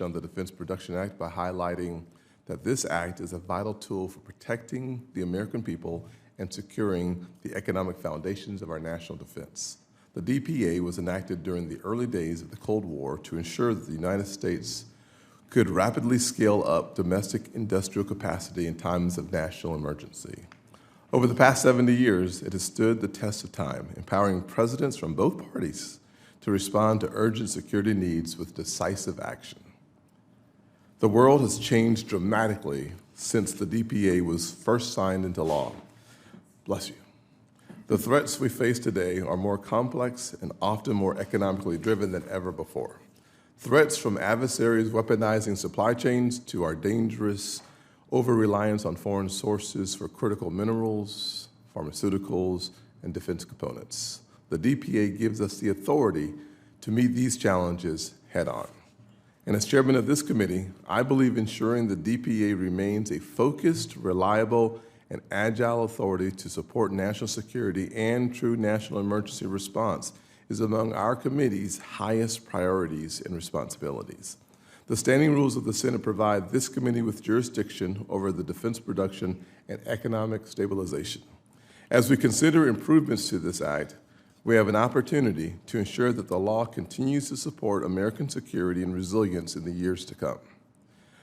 on the Defense Production Act by highlighting that this act is a vital tool for protecting the American people and securing the economic foundations of our national defense. The DPA was enacted during the early days of the Cold War to ensure that the United States could rapidly scale up domestic industrial capacity in times of national emergency. Over the past 70 years, it has stood the test of time, empowering presidents from both parties to respond to urgent security needs with decisive action. The world has changed dramatically since the DPA was first signed into law. Bless you. The threats we face today are more complex and often more economically driven than ever before. Threats from adversaries weaponizing supply chains to our dangerous over-reliance on foreign sources for critical minerals, pharmaceuticals, and defense components. The DPA gives us the authority to meet these challenges head-on. And as chairman of this committee, I believe ensuring the DPA remains a focused, reliable, and agile authority to support national security and true national emergency response is among our committee's highest priorities and responsibilities. The standing rules of the Senate provide this committee with jurisdiction over the defense production and economic stabilization. As we consider improvements to this act, we have an opportunity to ensure that the law continues to support American security and resilience in the years to come.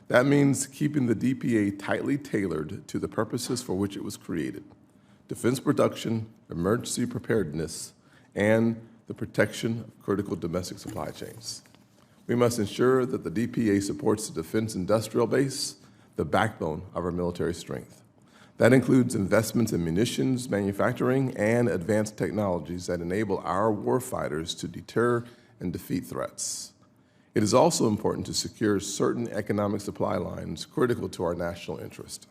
That means keeping the DPA tightly tailored to the purposes for which it was created: defense production, emergency preparedness, and the protection of critical domestic supply chains. We must ensure that the DPA supports the defense industrial base, the backbone of our military strength. That includes investments in munitions manufacturing and advanced technologies that enable our warfighters to deter and defeat threats. It is also important to secure certain economic supply lines critical to our national interest.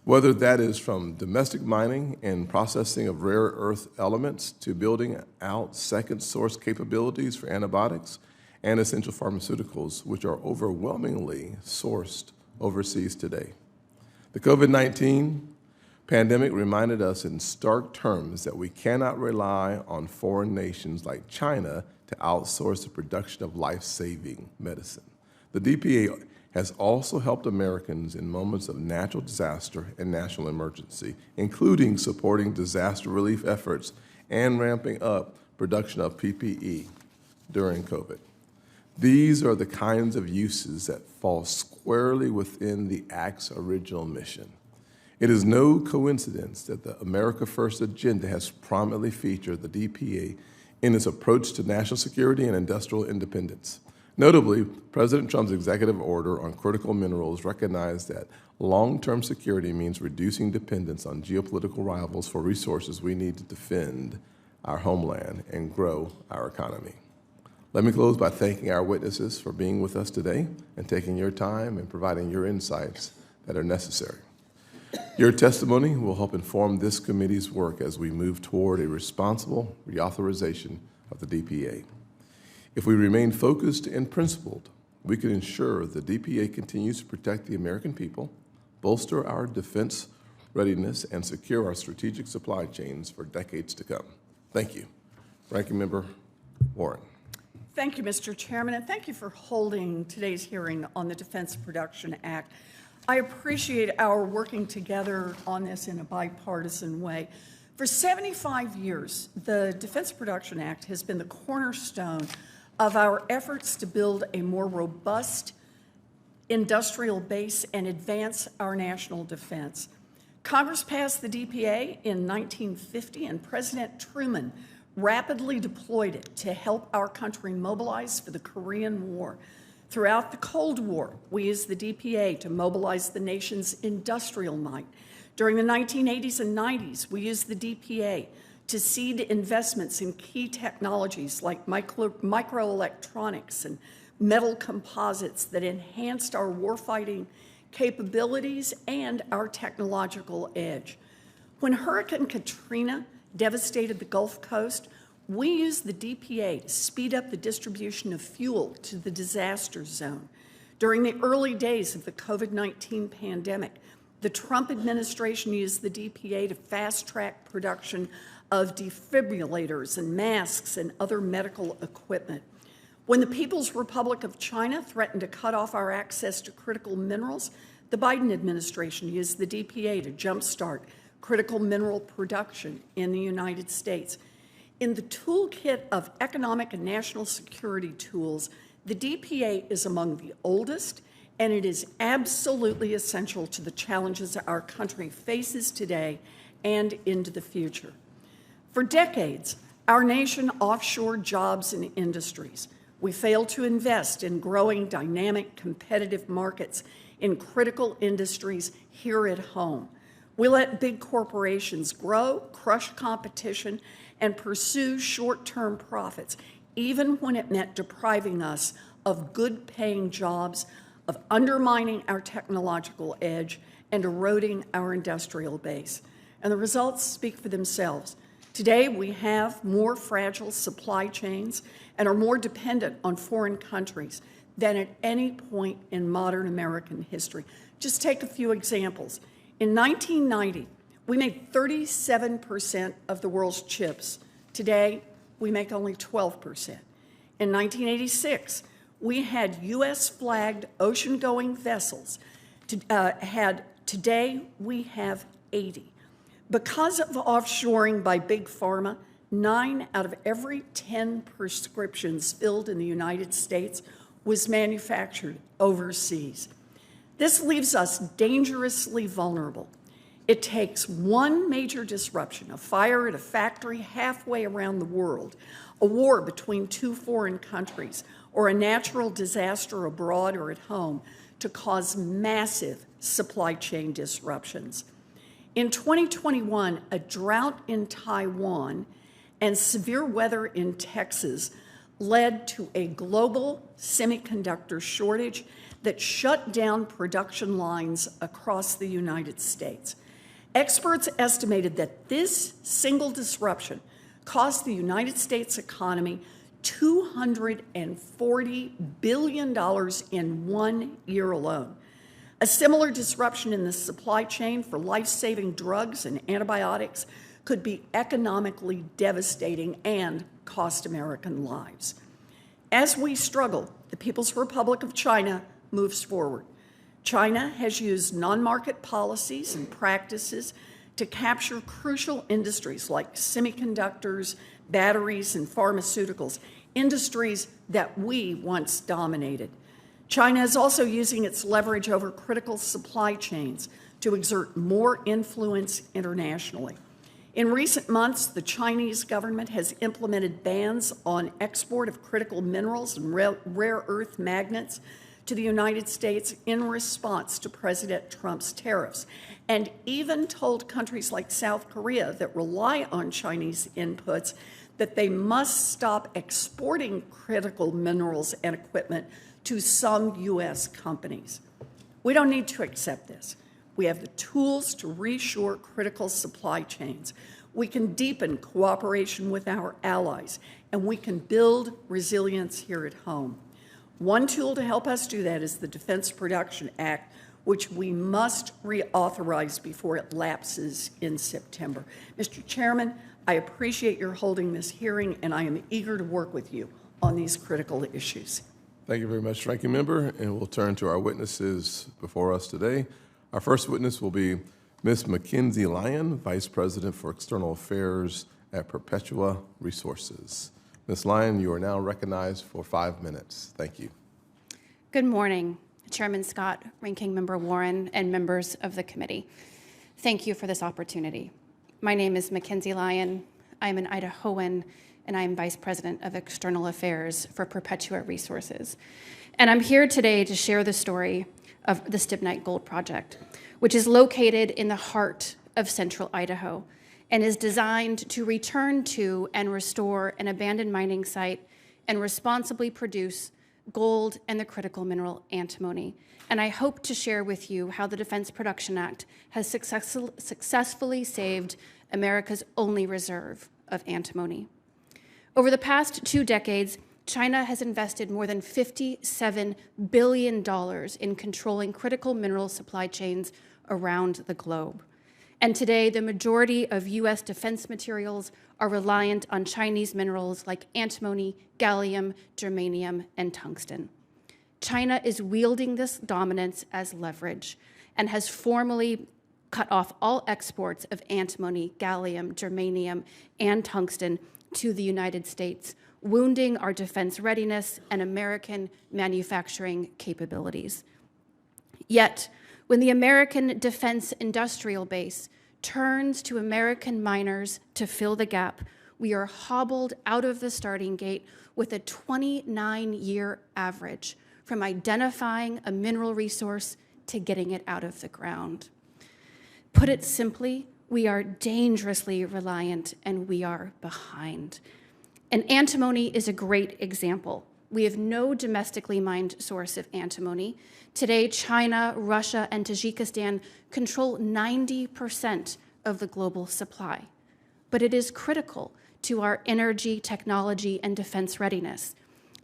Whether that is from domestic mining and processing of rare earth elements to building out second source capabilities for antibiotics and essential pharmaceuticals, which are overwhelmingly sourced overseas today. The COVID-19 pandemic reminded us in stark terms that we cannot rely on foreign nations like China to outsource the production of life-saving medicine. The DPA has also helped Americans in moments of natural disaster and national emergency, including supporting disaster relief efforts and ramping up production of PPE during COVID. These are the kinds of uses that fall squarely within the Act's original mission. It is no coincidence that the America First agenda has prominently featured the DPA in its approach to national security and industrial independence. Notably, President Trump's executive order on critical minerals recognized that long-term security means reducing dependence on geopolitical rivals for resources we need to defend our homeland and grow our economy. Let me close by thanking our witnesses for being with us today and taking your time and providing your insights that are necessary. Your testimony will help inform this committee's work as we move toward a responsible reauthorization of the DPA. If we remain focused and principled, we can ensure the DPA continues to protect the American people, bolster our defense readiness, and secure our strategic supply chains for decades to come. Thank you. Ranking Member Warren. Thank you, Mr. Chairman, and thank you for holding today's hearing on the Defense Production Act. I appreciate our working together on this in a bipartisan way. For 75 years, the Defense Production Act has been the cornerstone of our efforts to build a more robust industrial base and advance our national defense. Congress passed the DPA in 1950, and President Truman rapidly deployed it to help our country mobilize for the Korean War. Throughout the Cold War, we used the DPA to mobilize the nation's industrial might. During the 1980s and 90s, we used the DPA to seed investments in key technologies like microelectronics and metal composites that enhanced our warfighting capabilities and our technological edge. When Hurricane Katrina devastated the Gulf Coast, we used the DPA to speed up the distribution of fuel to the disaster zone. During the early days of the COVID-19 pandemic, the Trump administration used the DPA to fast-track production of defibrillators and masks and other medical equipment. When the People's Republic of China threatened to cut off our access to critical minerals, the Biden administration used the DPA to jumpstart critical mineral production in the United States. In the toolkit of economic and national security tools, the DPA is among the oldest, and it is absolutely essential to the challenges our country faces today and into the future. For decades, our nation offshored jobs and industries. We failed to invest in growing, dynamic, competitive markets in critical industries here at home. We let big corporations grow, crush competition, and pursue short-term profits, even when it meant depriving us of good-paying jobs, of undermining our technological edge, and eroding our industrial base. And the results speak for themselves. Today, we have more fragile supply chains and are more dependent on foreign countries than at any point in modern American history. Just take a few examples. In 1990, we made 37% of the world's chips. Today, we make only 12%. In 1986, we had U.S.-flagged ocean-going vessels. Today, we have 80. Because of offshoring by Big Pharma, 9 out of every 10 prescriptions filled in the United States was manufactured overseas. This leaves us dangerously vulnerable. It takes one major disruption, a fire at a factory halfway around the world, a war between two foreign countries, or a natural disaster abroad or at home to cause massive supply chain disruptions. In 2021, a drought in Taiwan and severe weather in Texas led to a global semiconductor shortage that shut down production lines across the United States. Experts estimated that this single disruption cost the United States economy $240 billion in 1 year alone. A similar disruption in the supply chain for life-saving drugs and antibiotics could be economically devastating and cost American lives. As we struggle, the People's Republic of China moves forward. China has used non-market policies and practices to capture crucial industries like semiconductors, batteries, and pharmaceuticals, industries that we once dominated. China is also using its leverage over critical supply chains to exert more influence internationally. In recent months, the Chinese government has implemented bans on export of critical minerals and rare earth magnets to the United States in response to President Trump's tariffs, and even told countries like South Korea that rely on Chinese inputs that they must stop exporting critical minerals and equipment to some U.S. companies. We don't need to accept this. We have the tools to reshore critical supply chains. We can deepen cooperation with our allies, and we can build resilience here at home. One tool to help us do that is the Defense Production Act, which we must reauthorize before it lapses in September. Mr. Chairman, I appreciate your holding this hearing, and I am eager to work with you on these critical issues. Thank you very much, Ranking Member, and we'll turn to our witnesses before us today. Our first witness will be Ms. Mackenzie Lyon, Vice President for External Affairs at Perpetual Resources. Ms. Lyon, you are now recognized for 5 minutes. Thank you. Good morning, Chairman Scott, Ranking Member Warren, and members of the committee. Thank you for this opportunity. My name is Mackenzie Lyon. I'm an Idahoan, and I am Vice President of External Affairs for Perpetual Resources. And I'm here today to share the story of the Stibnite Gold Project, which is located in the heart of central Idaho and is designed to return to and restore an abandoned mining site and responsibly produce gold and the critical mineral antimony. And I hope to share with you how the Defense Production Act has successfully saved America's only reserve of antimony. Over the past 2 decades, China has invested more than $57 billion in controlling critical mineral supply chains around the globe. And today, the majority of U.S. defense materials are reliant on Chinese minerals like antimony, gallium, germanium, and tungsten. China is wielding this dominance as leverage and has formally cut off all exports of antimony, gallium, germanium, and tungsten to the United States, wounding our defense readiness and American manufacturing capabilities. Yet, when the American defense industrial base turns to American miners to fill the gap, we are hobbled out of the starting gate with a 29-year average from identifying a mineral resource to getting it out of the ground. Put it simply, we are dangerously reliant and we are behind. And antimony is a great example. We have no domestically mined source of antimony. Today, China, Russia, and Tajikistan control 90% of the global supply. But it is critical to our energy, technology, and defense readiness.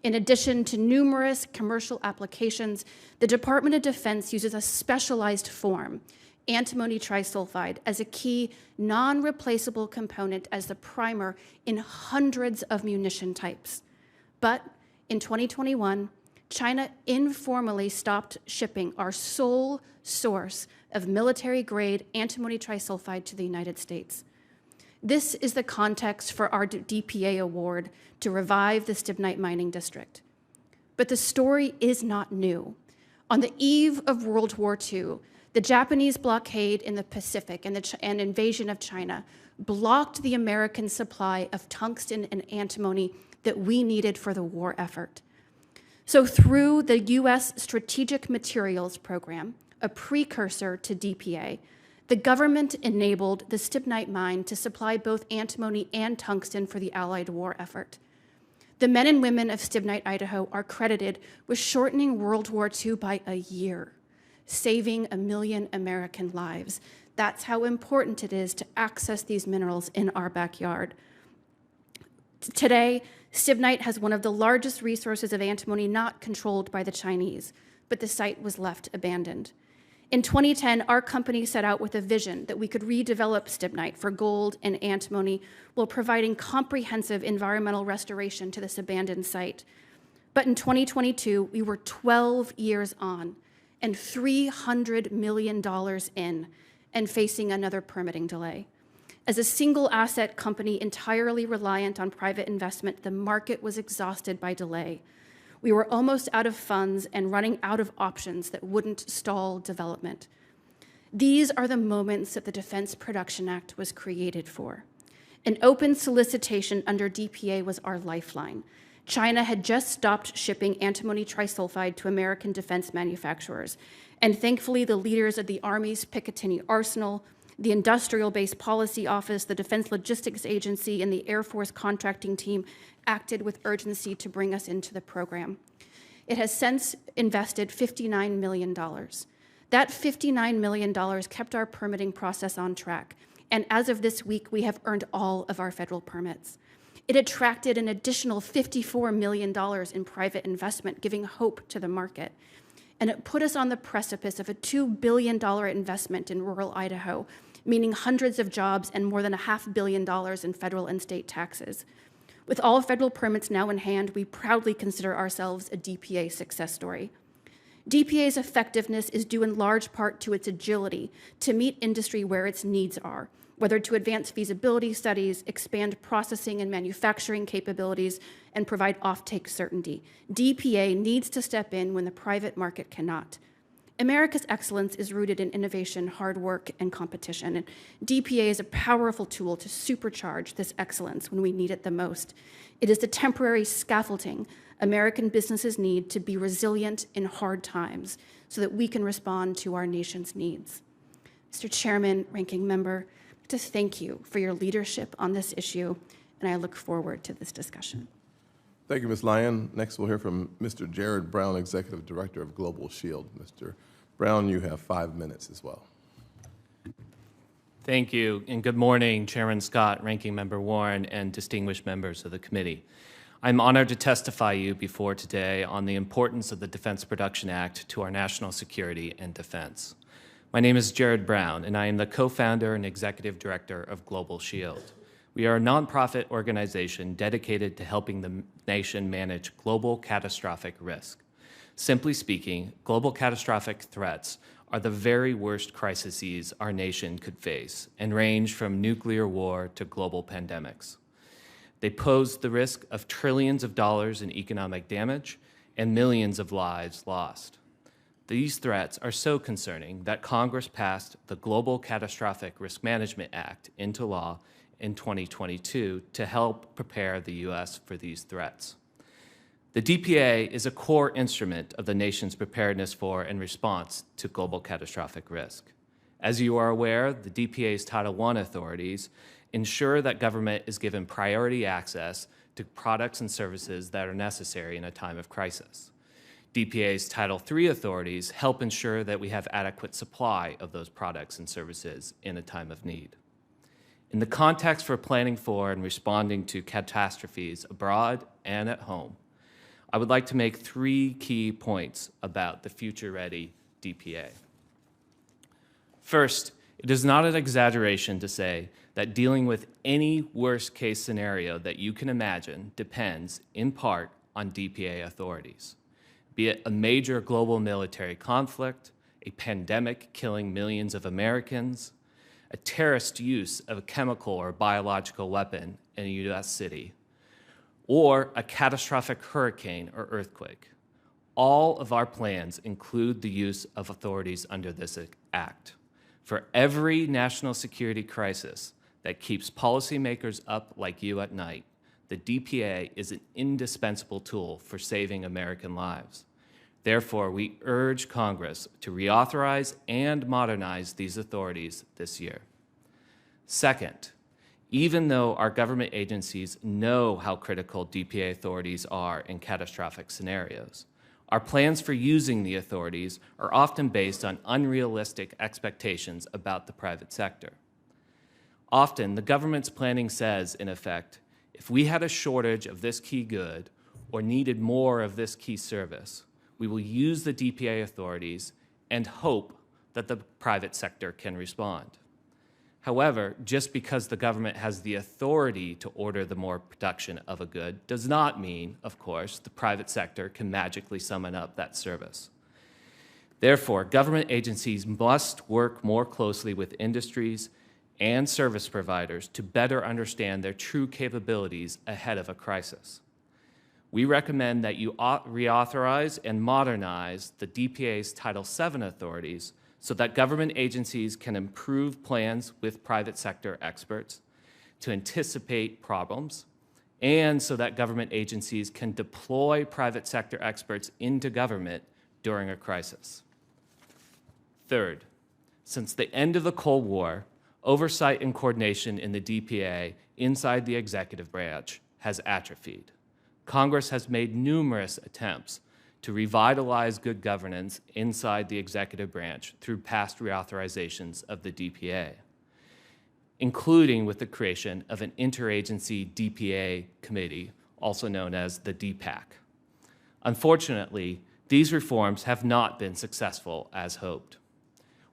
In addition to numerous commercial applications, the Department of Defense uses a specialized form, antimony trisulfide, as a key non-replaceable component as the primer in hundreds of munition types. But in 2021, China informally stopped shipping our sole source of military-grade antimony trisulfide to the United States. This is the context for our DPA award to revive the stibnite mining district. But the story is not new. On the eve of World War II, the Japanese blockade in the Pacific and invasion of China blocked the American supply of tungsten and antimony that we needed for the war effort. So through the U.S. Strategic Materials Program, a precursor to DPA, the government enabled the stibnite mine to supply both antimony and tungsten for the Allied war effort. The men and women of Stibnite, Idaho are credited with shortening World War II by a year, saving 1 million American lives. That's how important it is to access these minerals in our backyard. Today, stibnite has one of the largest resources of antimony not controlled by the Chinese, but the site was left abandoned. In 2010, our company set out with a vision that we could redevelop stibnite for gold and antimony while providing comprehensive environmental restoration to this abandoned site. But in 2022, we were 12 years on and $300 million in and facing another permitting delay. As a single asset company entirely reliant on private investment, the market was exhausted by delay. We were almost out of funds and running out of options that wouldn't stall development. These are the moments that the Defense Production Act was created for. An open solicitation under DPA was our lifeline. China had just stopped shipping antimony trisulfide to American defense manufacturers, and thankfully the leaders of the Army's Picatinny Arsenal, the Industrial Base Policy Office, the Defense Logistics Agency, and the Air Force contracting team acted with urgency to bring us into the program. It has since invested $59 million. That $59 million kept our permitting process on track, and as of this week, we have earned all of our federal permits. It attracted an additional $54 million in private investment, giving hope to the market. And it put us on the precipice of a $2 billion investment in rural Idaho, meaning hundreds of jobs and more than $500 million in federal and state taxes. With all federal permits now in hand, we proudly consider ourselves a DPA success story. DPA's effectiveness is due in large part to its agility to meet industry where its needs are, whether to advance feasibility studies, expand processing and manufacturing capabilities, and provide offtake certainty. DPA needs to step in when the private market cannot. America's excellence is rooted in innovation, hard work, and competition. And DPA is a powerful tool to supercharge this excellence when we need it the most. It is the temporary scaffolding American businesses need to be resilient in hard times so that we can respond to our nation's needs. Mr. Chairman, Ranking Member, I'd like to thank you for your leadership on this issue, and I look forward to this discussion. Thank you, Ms. Lyon. Next, we'll hear from Mr. Jared Brown, Executive Director of Global Shield. Mr. Brown, you have 5 minutes as well. Thank you, and good morning, Chairman Scott, Ranking Member Warren, and distinguished members of the committee. I'm honored to testify you before today on the importance of the Defense Production Act to our national security and defense. My name is Jared Brown, and I am the co-founder and executive director of Global Shield. We are a nonprofit organization dedicated to helping the nation manage global catastrophic risk. Simply speaking, global catastrophic threats are the very worst crises our nation could face and range from nuclear war to global pandemics. They pose the risk of trillions of dollars in economic damage and millions of lives lost. These threats are so concerning that Congress passed the Global Catastrophic Risk Management Act into law in 2022 to help prepare the U.S. for these threats. The DPA is a core instrument of the nation's preparedness for and response to global catastrophic risk. As you are aware, the DPA's Title I authorities ensure that government is given priority access to products and services that are necessary in a time of crisis. DPA's Title III authorities help ensure that we have adequate supply of those products and services in a time of need. In the context for planning for and responding to catastrophes abroad and at home, I would like to make 3 key points about the future-ready DPA. First, it is not an exaggeration to say that dealing with any worst-case scenario that you can imagine depends, in part, on DPA authorities. Be it a major global military conflict, a pandemic killing millions of Americans, a terrorist use of a chemical or biological weapon in a U.S. city, or a catastrophic hurricane or earthquake. All of our plans include the use of authorities under this act. For every national security crisis that keeps policymakers up like you at night, the DPA is an indispensable tool for saving American lives. Therefore, we urge Congress to reauthorize and modernize these authorities this year. Second, even though our government agencies know how critical DPA authorities are in catastrophic scenarios, our plans for using the authorities are often based on unrealistic expectations about the private sector. Often, the government's planning says, in effect, if we had a shortage of this key good or needed more of this key service, we will use the DPA authorities and hope that the private sector can respond. However, just because the government has the authority to order the more production of a good does not mean, of course, the private sector can magically summon up that service. Therefore, government agencies must work more closely with industries and service providers to better understand their true capabilities ahead of a crisis. We recommend that you reauthorize and modernize the DPA's Title VII authorities so that government agencies can improve plans with private sector experts to anticipate problems, and so that government agencies can deploy private sector experts into government during a crisis. Third, since the end of the Cold War, oversight and coordination in the DPA inside the executive branch has atrophied. Congress has made numerous attempts to revitalize good governance inside the executive branch through past reauthorizations of the DPA, including with the creation of an interagency DPA committee, also known as the DPAC. Unfortunately, these reforms have not been successful as hoped.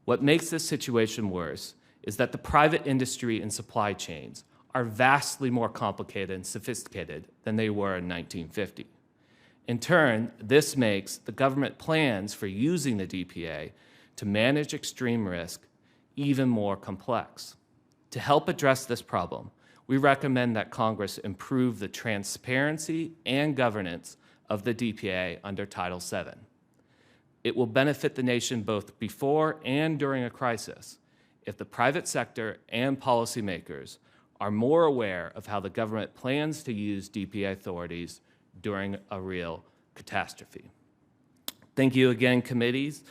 What makes this situation worse is that the private industry and supply chains are vastly more complicated and sophisticated than they were in 1950. In turn, this makes the government plans for using the DPA to manage extreme risk even more complex. To help address this problem, we recommend that Congress improve the transparency and governance of the DPA under Title VII. It will benefit the nation both before and during a crisis if the private sector and policymakers are more aware of how the government plans to use DPA authorities during a real catastrophe. Thank you again, committees,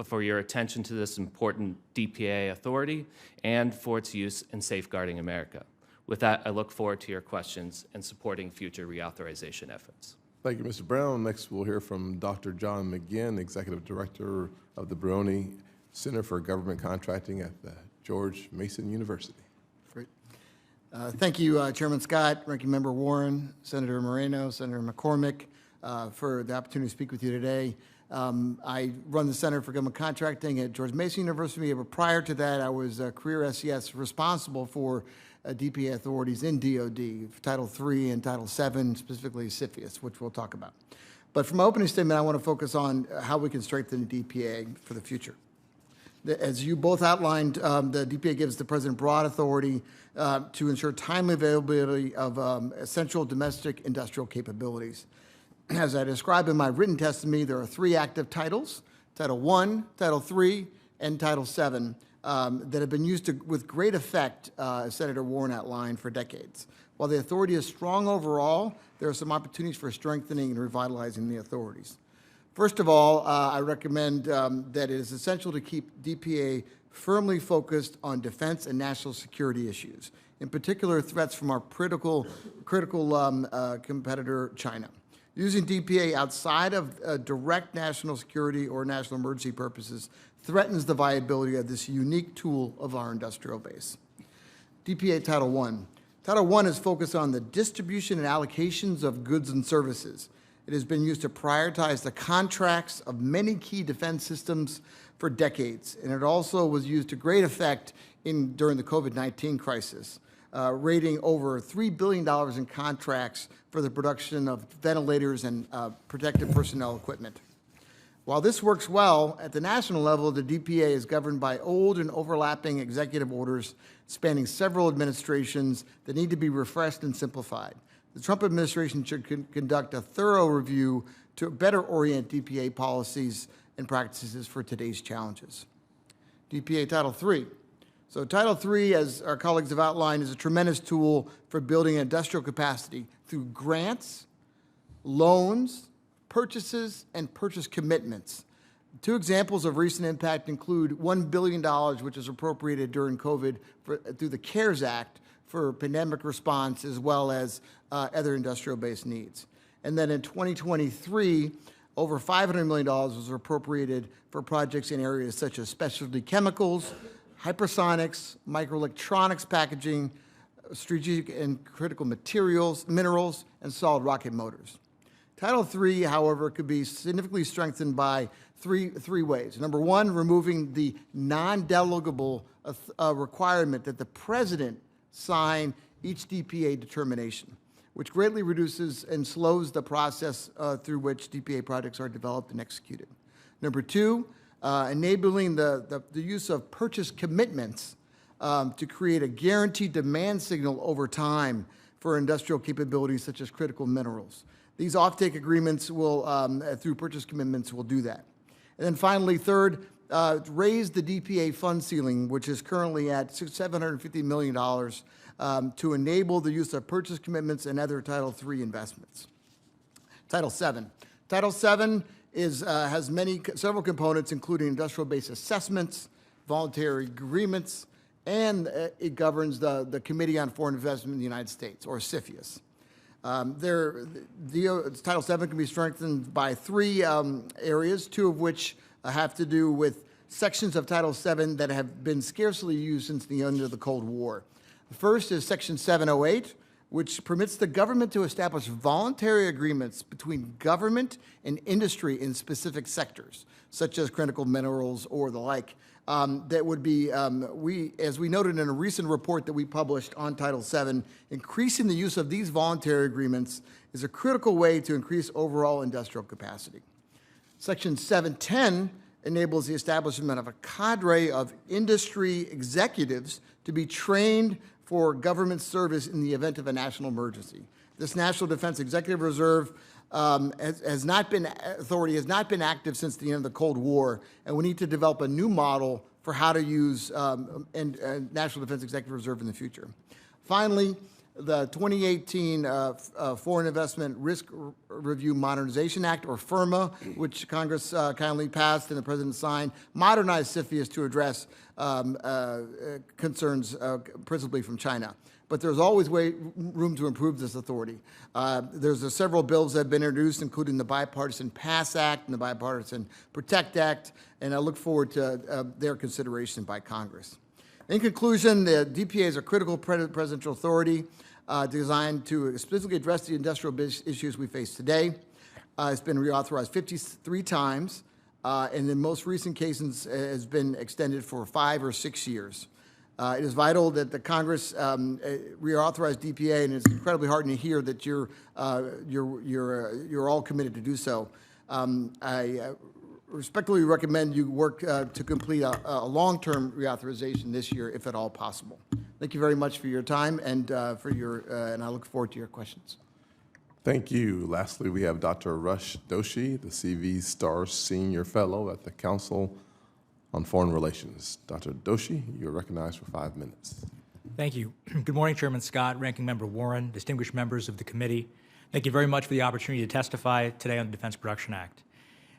for your attention to this important DPA authority and for its use in safeguarding America. With that, I look forward to your questions and supporting future reauthorization efforts. Thank you, Mr. Brown. Next, we'll hear from Dr. John McGinn, Executive Director of the Baroni Center for Government Contracting at the George Mason University. Great. Thank you, Chairman Scott, Ranking Member Warren, Senator Moreno, Senator McCormick, for the opportunity to speak with you today. I run the Center for Government Contracting at George Mason University, but prior to that, I was a career SES responsible for DPA authorities in DOD, Title III and Title VII, specifically CFIUS, which we'll talk about. But from my opening statement, I want to focus on how we can strengthen the DPA for the future. As you both outlined, the DPA gives the President broad authority to ensure timely availability of essential domestic industrial capabilities. As I described in my written testimony, there are 3 active titles, Title I, Title III, and Title VII, that have been used with great effect, as Senator Warren outlined, for decades. While the authority is strong overall, there are some opportunities for strengthening and revitalizing the authorities. First of all, I recommend that it is essential to keep DPA firmly focused on defense and national security issues, in particular threats from our critical competitor, China. Using DPA outside of direct national security or national emergency purposes threatens the viability of this unique tool of our industrial base. DPA Title I. Title I is focused on the distribution and allocations of goods and services. It has been used to prioritize the contracts of many key defense systems for decades, and it also was used to great effect during the COVID-19 crisis, rating over $3 billion in contracts for the production of ventilators and protective personnel equipment. While this works well, at the national level, the DPA is governed by old and overlapping executive orders spanning several administrations that need to be refreshed and simplified. The Trump administration should conduct a thorough review to better orient DPA policies and practices for today's challenges. DPA Title III. So Title III, as our colleagues have outlined, is a tremendous tool for building industrial capacity through grants, loans, purchases, and purchase commitments. 2 examples of recent impact include $1 billion, which is appropriated during COVID through the CARES Act for pandemic response, as well as other industrial-based needs. And then in 2023, over $500 million was appropriated for projects in areas such as specialty chemicals, hypersonics, microelectronics packaging, strategic and critical materials, minerals, and solid rocket motors. Title III, however, could be significantly strengthened by three ways. Number one, removing the non-delegable requirement that the President sign each DPA determination, which greatly reduces and slows the process through which DPA projects are developed and executed. Number two, enabling the use of purchase commitments to create a guaranteed demand signal over time for industrial capabilities such as critical minerals. These offtake agreements will, through purchase commitments, will do that. And then finally, third, raise the DPA fund ceiling, which is currently at $750 million, to enable the use of purchase commitments and other Title III investments. Title VII. Title VII has several components, including industrial-based assessments, voluntary agreements, and it governs the Committee on Foreign Investment in the United States, or CFIUS. Title VII can be strengthened by 3 areas, 2 of which have to do with sections of Title VII that have been scarcely used since the end of the Cold War. The first is Section 708, which permits the government to establish voluntary agreements between government and industry in specific sectors, such as critical minerals or the like. That would be, as we noted in a recent report that we published on Title VII, increasing the use of these voluntary agreements is a critical way to increase overall industrial capacity. Section 710 enables the establishment of a cadre of industry executives to be trained for government service in the event of a national emergency. This National Defense Executive Reserve has not been active since the end of the Cold War, and we need to develop a new model for how to use National Defense Executive Reserve in the future. Finally, the 2018 Foreign Investment Risk Review Modernization Act, or FIRMA, which Congress kindly passed and the President signed, modernized CFIUS to address concerns principally from China. But there's always room to improve this authority. There's several bills that have been introduced, including the Bipartisan PASS Act and the Bipartisan PROTECT Act, and I look forward to their consideration by Congress. In conclusion, the DPA is a critical presidential authority designed to specifically address the industrial issues we face today. It's been reauthorized 53 times, and in most recent cases has been extended for 5 or 6 years. It is vital that the Congress reauthorize DPA, and it's incredibly heartening to hear that you're all committed to do so. I respectfully recommend you work to complete a long-term reauthorization this year, if at all possible. Thank you very much for your time and and I look forward to your questions. Thank you. Lastly, we have Dr. Rush Doshi, the CV Star Senior Fellow at the Council on Foreign Relations. Dr. Doshi, you're recognized for 5 minutes. Thank you. Good morning, Chairman Scott, Ranking Member Warren, distinguished members of the committee. Thank you very much for the opportunity to testify today on the Defense Production Act.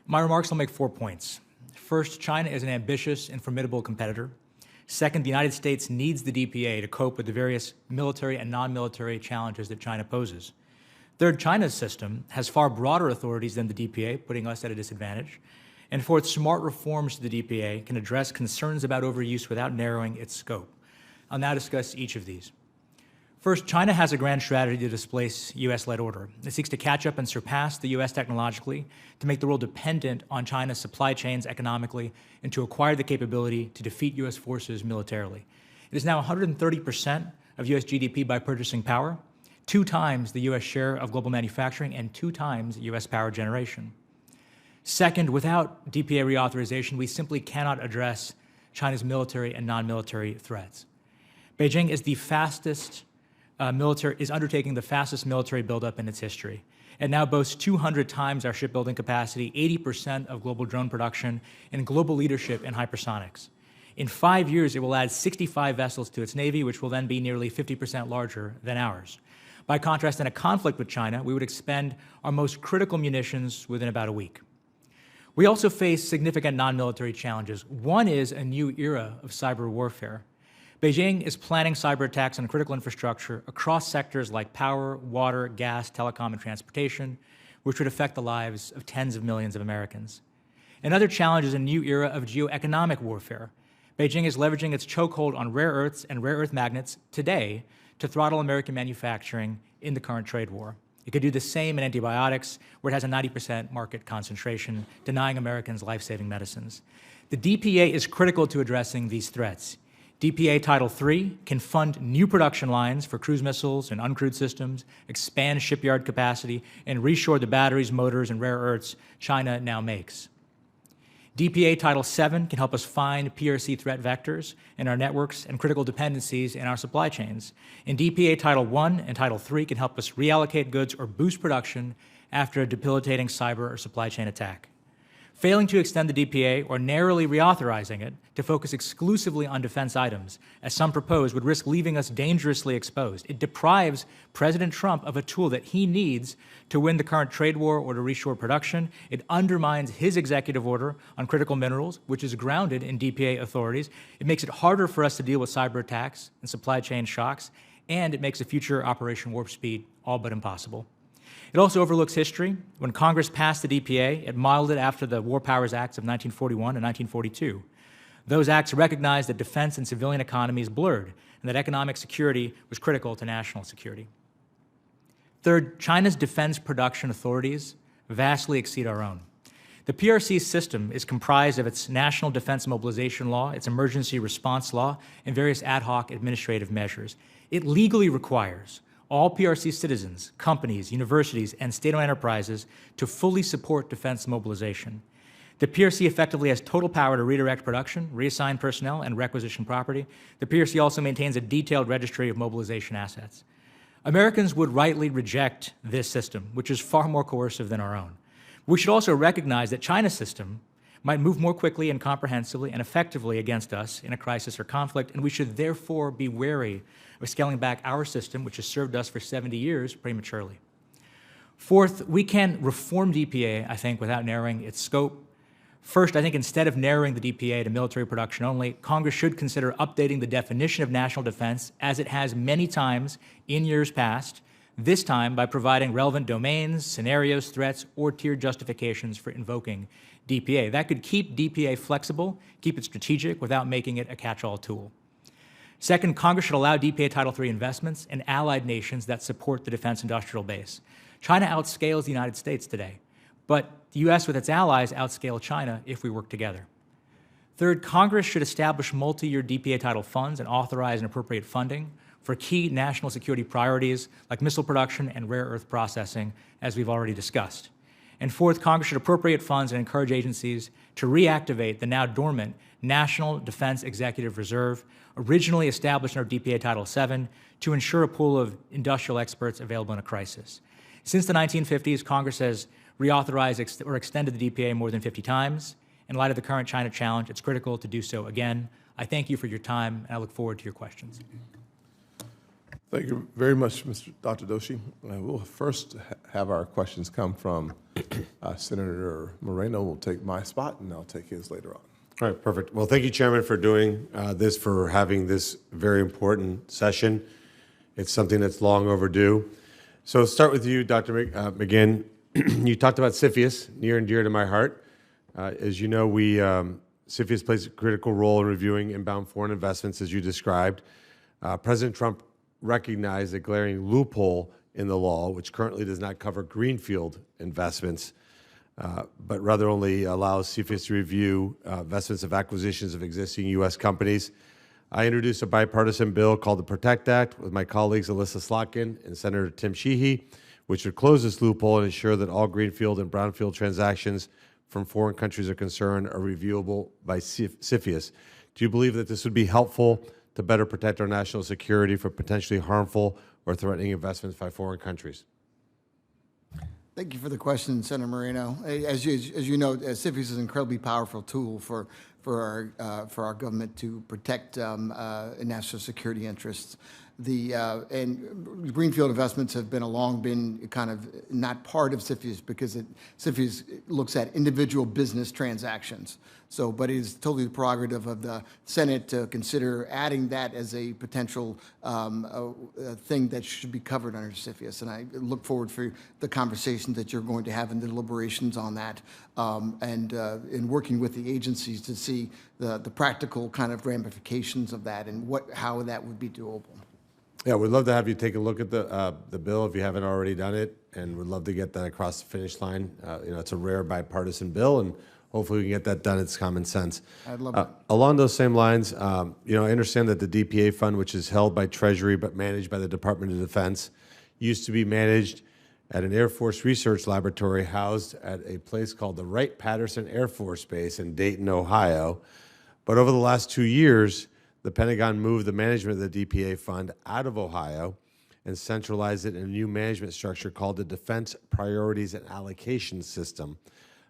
My remarks will make 4 points. First, China is an ambitious and formidable competitor. Second, the United States needs the DPA to cope with the various military and non-military challenges that China poses. Third, China's system has far broader authorities than the DPA, putting us at a disadvantage. And fourth, smart reforms to the DPA can address concerns about overuse without narrowing its scope. I'll now discuss each of these. First, China has a grand strategy to displace U.S.-led order. It seeks to catch up and surpass the U.S. technologically, to make the world dependent on China's supply chains economically, and to acquire the capability to defeat U.S. forces militarily. It is now 130% of U.S. GDP by purchasing power, 2 times the U.S. share of global manufacturing, and 2 times U.S. power generation. Second, without DPA reauthorization, we simply cannot address China's military and non-military threats. Beijing is is undertaking the fastest military buildup in its history. It now boasts 200 times our shipbuilding capacity, 80% of global drone production, and global leadership in hypersonics. In 5 years, it will add 65 vessels to its navy, which will then be nearly 50% larger than ours. By contrast, in a conflict with China, we would expend our most critical munitions within about a week. We also face significant non-military challenges. One is a new era of cyber warfare. Beijing is planning cyber attacks on critical infrastructure across sectors like power, water, gas, telecom, and transportation, which would affect the lives of tens of millions of Americans. Another challenge is a new era of geoeconomic warfare. Beijing is leveraging its chokehold on rare earths and rare earth magnets today to throttle American manufacturing in the current trade war. It could do the same in antibiotics, where it has a 90% market concentration, denying Americans life-saving medicines. The DPA is critical to addressing these threats. DPA Title III can fund new production lines for cruise missiles and uncrewed systems, expand shipyard capacity, and reshore the batteries, motors, and rare earths China now makes. DPA Title VII can help us find PRC threat vectors in our networks and critical dependencies in our supply chains. And DPA Title I and Title III can help us reallocate goods or boost production after a debilitating cyber or supply chain attack. Failing to extend the DPA or narrowly reauthorizing it to focus exclusively on defense items, as some propose, would risk leaving us dangerously exposed. It deprives President Trump of a tool that he needs to win the current trade war or to reshore production. It undermines his executive order on critical minerals, which is grounded in DPA authorities. It makes it harder for us to deal with cyber attacks and supply chain shocks, and it makes a future Operation Warp Speed all but impossible. It also overlooks history. When Congress passed the DPA, it modeled it after the War Powers Acts of 1941 and 1942. Those acts recognized that defense and civilian economies blurred, and that economic security was critical to national security. Third, China's defense production authorities vastly exceed our own. The PRC system is comprised of its National Defense Mobilization Law, its Emergency Response Law, and various ad hoc administrative measures. It legally requires all PRC citizens, companies, universities, and state-owned enterprises to fully support defense mobilization. The PRC effectively has total power to redirect production, reassign personnel, and requisition property. The PRC also maintains a detailed registry of mobilization assets. Americans would rightly reject this system, which is far more coercive than our own. We should also recognize that China's system might move more quickly and comprehensively and effectively against us in a crisis or conflict, and we should therefore be wary of scaling back our system, which has served us for 70 years, prematurely. Fourth, we can reform DPA, I think, without narrowing its scope. First, I think instead of narrowing the DPA to military production only, Congress should consider updating the definition of national defense, as it has many times in years past, this time by providing relevant domains, scenarios, threats, or tiered justifications for invoking DPA. That could keep DPA flexible, keep it strategic, without making it a catch-all tool. Second, Congress should allow DPA Title III investments in allied nations that support the defense industrial base. China outscales the United States today. but the U.S. with its allies outscale China if we work together. Third, Congress should establish multi-year DPA title funds and authorize and appropriate funding for key national security priorities like missile production and rare earth processing, as we've already discussed. And fourth, Congress should appropriate funds and encourage agencies to reactivate the now dormant National Defense Executive Reserve, originally established under DPA Title VII, to ensure a pool of industrial experts available in a crisis. Since the 1950s, Congress has reauthorized or extended the DPA more than 50 times. In light of the current China challenge, it's critical to do so again. I thank you for your time, and I look forward to your questions. Thank you very much, Dr. Doshi. We'll first have our questions come from Senator Moreno. Will take my spot, and I'll take his later on. All right, perfect. Well, thank you, Chairman, for doing this, for having this very important session. It's something that's long overdue. So start with you, Dr. McGinn. You talked about CFIUS, near and dear to my heart. As you know, CFIUS plays a critical role in reviewing inbound foreign investments, as you described. President Trump recognized a glaring loophole in the law, which currently does not cover greenfield investments, but rather only allows CFIUS to review investments of acquisitions of existing U.S. companies. I introduced a bipartisan bill called the PROTECT Act with my colleagues Alyssa Slotkin and Senator Tim Sheehy, which would close this loophole and ensure that all greenfield and brownfield transactions from foreign countries of concern are reviewable by CFIUS. Do you believe that this would be helpful to better protect our national security from potentially harmful or threatening investments by foreign countries? Thank you for the question, Senator Moreno. As you know, CFIUS is an incredibly powerful tool for our government to protect national security interests. And greenfield investments have long been kind of not part of CFIUS because CFIUS looks at individual business transactions. So, but it is totally the prerogative of the Senate to consider adding that as a potential thing that should be covered under CFIUS. And I look forward for the conversations that you're going to have in the deliberations on that, and in working with the agencies to see the practical kind of ramifications of that and how that would be doable. Yeah, we'd love to have you take a look at the bill if you haven't already done it, and we'd love to get that across the finish line. It's a rare bipartisan bill, and hopefully we can get that done. It's common sense. I'd love it. Along those same lines, I understand that the DPA fund, which is held by Treasury but managed by the Department of Defense, used to be managed at an Air Force research laboratory housed at a place called the Wright-Patterson Air Force Base in Dayton, Ohio. But over the last 2 years, the Pentagon moved the management of the DPA fund out of Ohio and centralized it in a new management structure called the Defense Priorities and Allocation System.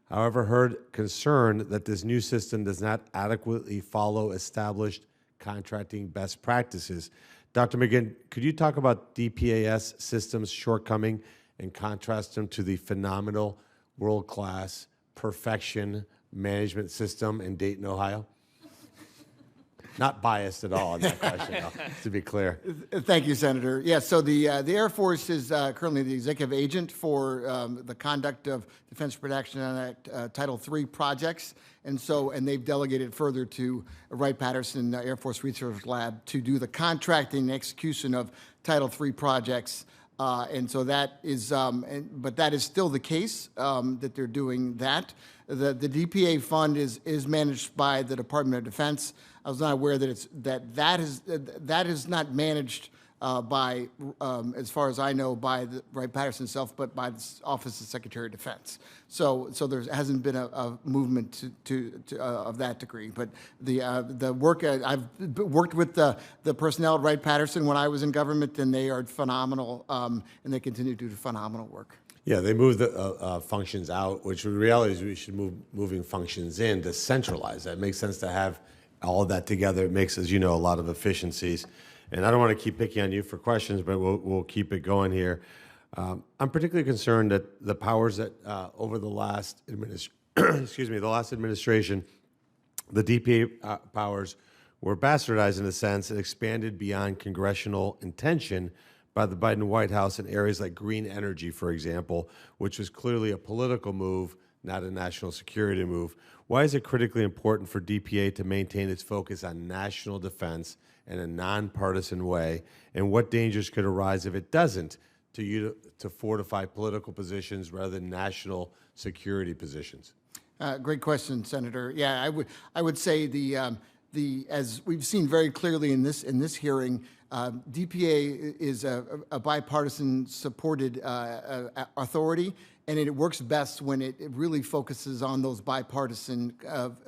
However, heard concern that this new system does not adequately follow established contracting best practices. Dr. McGinn, could you talk about DPAS system's shortcoming and contrast them to the phenomenal, world-class, perfection management system in Dayton, Ohio? Not biased at all in that question, to be clear. Thank you, Senator. Yeah, so the Air Force is currently the executive agent for the conduct of Defense Production Act Title III projects, and they've delegated further to Wright-Patterson Air Force Research Lab to do the contracting and execution of Title III projects. And so that is, but that is still the case that they're doing that. The DPA fund is managed by the Department of Defense. I was not aware that that is not managed by, as far as I know, by the Wright-Patterson itself, but by the Office of Secretary of Defense. So there hasn't been a movement of that degree. But the work I've worked with the personnel at Wright-Patterson when I was in government, and they are phenomenal, and they continue to do phenomenal work. Yeah, they moved the functions out, which in reality is we should move moving functions in to centralize. That makes sense to have all of that together. It makes, as you know, a lot of efficiencies. And I don't want to keep picking on you for questions, but we'll keep it going here. I'm particularly concerned that the powers that over the last administration, the DPA powers were bastardized in a sense and expanded beyond congressional intention by the Biden White House in areas like green energy, for example, which was clearly a political move, not a national security move. Why is it critically important for DPA to maintain its focus on national defense in a nonpartisan way, and what dangers could arise if it doesn't to fortify political positions rather than national security positions? Great question, Senator. Yeah, I would say as we've seen very clearly in this hearing, DPA is a bipartisan supported authority, and it works best when it really focuses on those bipartisan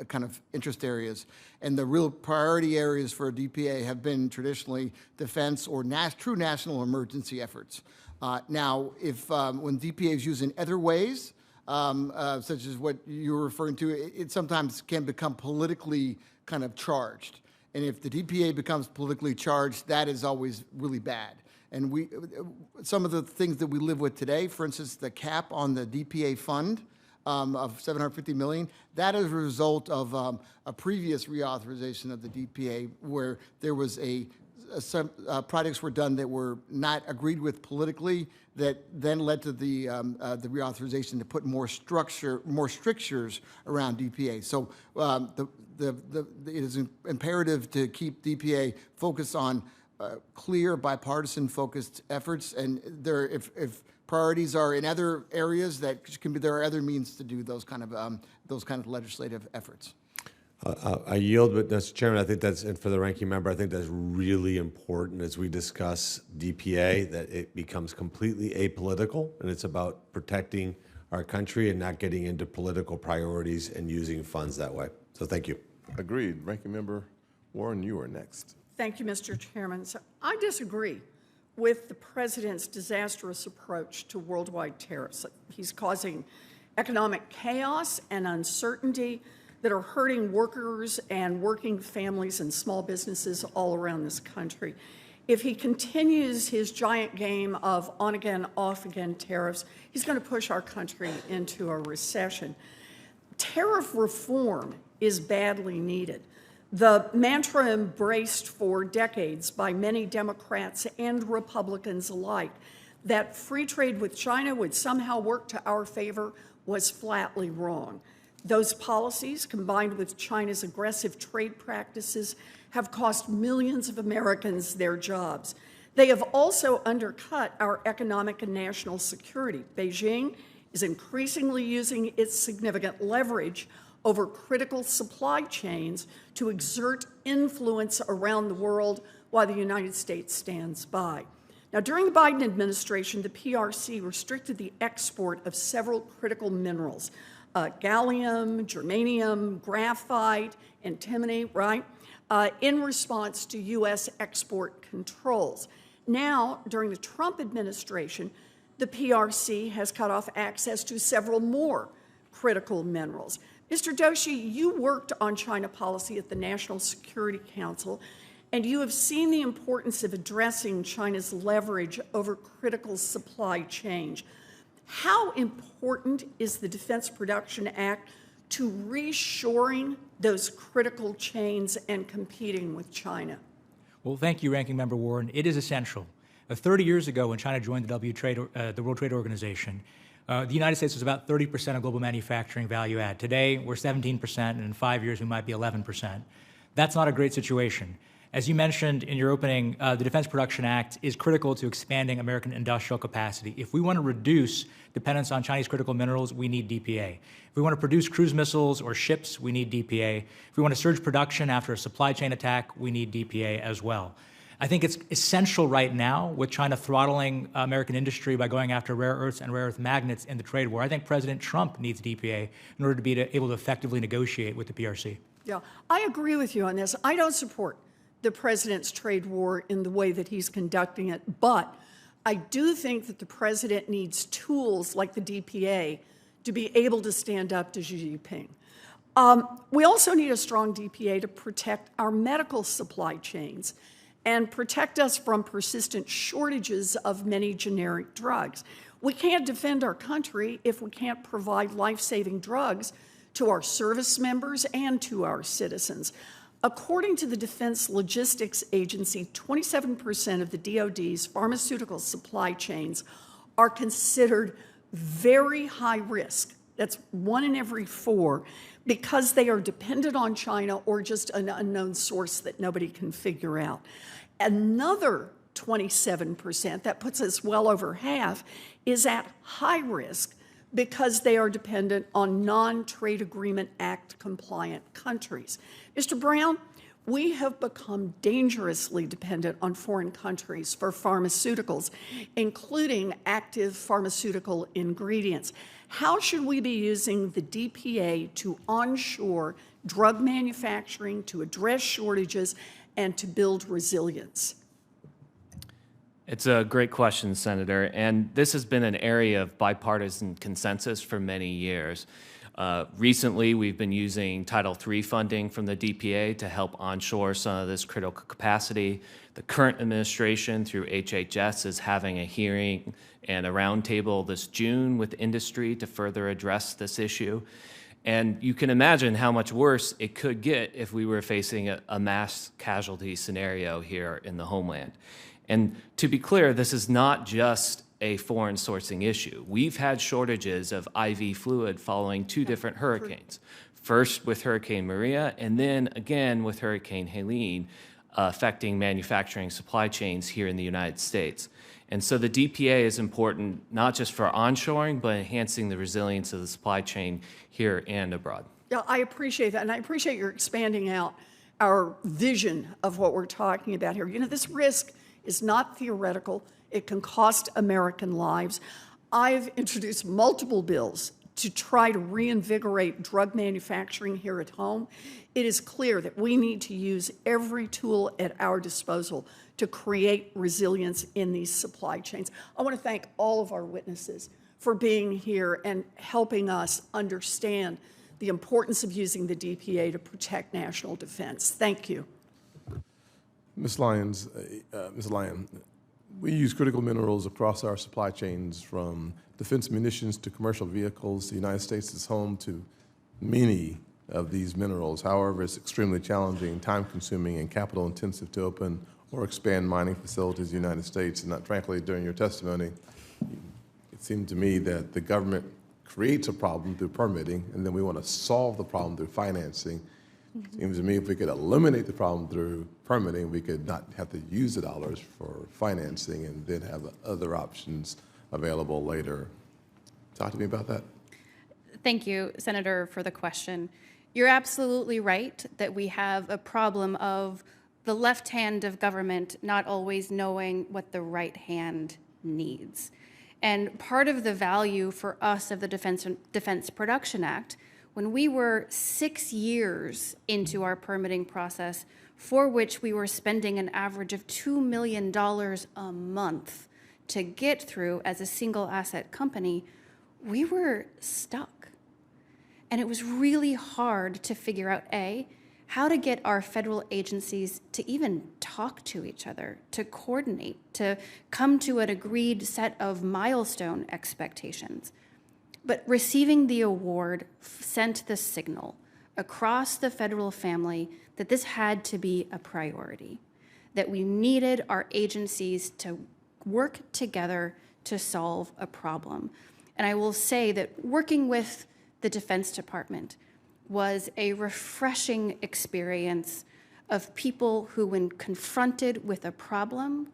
kind of interest areas. And the real priority areas for DPA have been traditionally defense or true national emergency efforts. Now, when DPA is used in other ways, such as what you were referring to, it sometimes can become politically kind of charged. And if the DPA becomes politically charged, that is always really bad. And some of the things that we live with today, for instance, the cap on the DPA fund of $750 million, that is a result of a previous reauthorization of the DPA where there was some projects were done that were not agreed with politically that then led to the reauthorization to put more strictures around DPA. So it is imperative to keep DPA focused on clear bipartisan-focused efforts, and if priorities are in other areas, there are other means to do those kind of legislative efforts. I yield, but Mr. Chairman, I think and for the ranking member, I think that's really important as we discuss DPA, that it becomes completely apolitical, and it's about protecting our country and not getting into political priorities and using funds that way. So thank you. Agreed. Ranking Member Warren, you are next. Thank you, Mr. Chairman. So I disagree with the president's disastrous approach to worldwide tariffs. He's causing economic chaos and uncertainty that are hurting workers and working families and small businesses all around this country. If he continues his giant game of on-again, off-again tariffs, he's going to push our country into a recession. Tariff reform is badly needed. The mantra embraced for decades by many Democrats and Republicans alike that free trade with China would somehow work to our favor was flatly wrong. Those policies, combined with China's aggressive trade practices, have cost millions of Americans their jobs. They have also undercut our economic and national security. Beijing is increasingly using its significant leverage over critical supply chains to exert influence around the world while the United States stands by. Now, during the Biden administration, the PRC restricted the export of several critical minerals, gallium, germanium, graphite, antimony, right, in response to U.S. export controls. Now, during the Trump administration, the PRC has cut off access to several more critical minerals. Mr. Doshi, you worked on China policy at the National Security Council, and you have seen the importance of addressing China's leverage over critical supply chains. How important is the Defense Production Act to reshoring those critical chains and competing with China? Well, thank you, Ranking Member Warren. It is essential. 30 years ago, when China joined the World Trade Organization, the United States was about 30% of global manufacturing value add. Today, we're 17%, and in 5 years, we might be 11%. That's not a great situation. As you mentioned in your opening, the Defense Production Act is critical to expanding American industrial capacity. If we want to reduce dependence on Chinese critical minerals, we need DPA. If we want to produce cruise missiles or ships, we need DPA. If we want to surge production after a supply chain attack, we need DPA as well. I think it's essential right now with China throttling American industry by going after rare earths and rare earth magnets in the trade war. I think President Trump needs DPA in order to be able to effectively negotiate with the PRC. Yeah, I agree with you on this. I don't support the president's trade war in the way that he's conducting it, but I do think that the president needs tools like the DPA to be able to stand up to Xi Jinping. We also need a strong DPA to protect our medical supply chains and protect us from persistent shortages of many generic drugs. We can't defend our country if we can't provide life-saving drugs to our service members and to our citizens. According to the Defense Logistics Agency, 27% of the DoD's pharmaceutical supply chains are considered very high risk. That's 1 in every 4, because they are dependent on China or just an unknown source that nobody can figure out. Another 27%, that puts us well over half, is at high risk because they are dependent on non-Trade Agreement Act compliant countries. Mr. Brown, we have become dangerously dependent on foreign countries for pharmaceuticals, including active pharmaceutical ingredients. How should we be using the DPA to onshore drug manufacturing, to address shortages, and to build resilience? It's a great question, Senator, and this has been an area of bipartisan consensus for many years. Recently, we've been using Title III funding from the DPA to help onshore some of this critical capacity. The current administration, through HHS, is having a hearing and a roundtable this June with industry to further address this issue. And you can imagine how much worse it could get if we were facing a mass casualty scenario here in the homeland. And to be clear, this is not just a foreign sourcing issue. We've had shortages of IV fluid following two different hurricanes. First with Hurricane Maria, and then again with Hurricane Helene, affecting manufacturing supply chains here in the United States. And so the DPA is important not just for onshoring, but enhancing the resilience of the supply chain here and abroad. Yeah, I appreciate that, and I appreciate your expanding out our vision of what we're talking about here. You know, this risk is not theoretical. It can cost American lives. I've introduced multiple bills to try to reinvigorate drug manufacturing here at home. It is clear that we need to use every tool at our disposal to create resilience in these supply chains. I want to thank all of our witnesses for being here and helping us understand the importance of using the DPA to protect national defense. Thank you. Ms. Lyon, we use critical minerals across our supply chains, from defense munitions to commercial vehicles. The United States is home to many of these minerals. However, it's extremely challenging, time-consuming, and capital-intensive to open or expand mining facilities in the United States. And frankly, during your testimony, it seemed to me that the government creates a problem through permitting, and then we want to solve the problem through financing. It seems to me if we could eliminate the problem through permitting, we could not have to use the dollars for financing and then have other options available later. Talk to me about that. Thank you, Senator, for the question. You're absolutely right that we have a problem of the left hand of government not always knowing what the right hand needs. And part of the value for us of the Defense Production Act, when we were 6 years into our permitting process, for which we were spending an average of $2 million a month to get through as a single asset company, we were stuck. And it was really hard to figure out, A, how to get our federal agencies to even talk to each other, to coordinate, to come to an agreed set of milestone expectations. But receiving the award sent the signal across the federal family that this had to be a priority, that we needed our agencies to work together to solve a problem. And I will say that working with the Defense Department was a refreshing experience of people who, when confronted with a problem,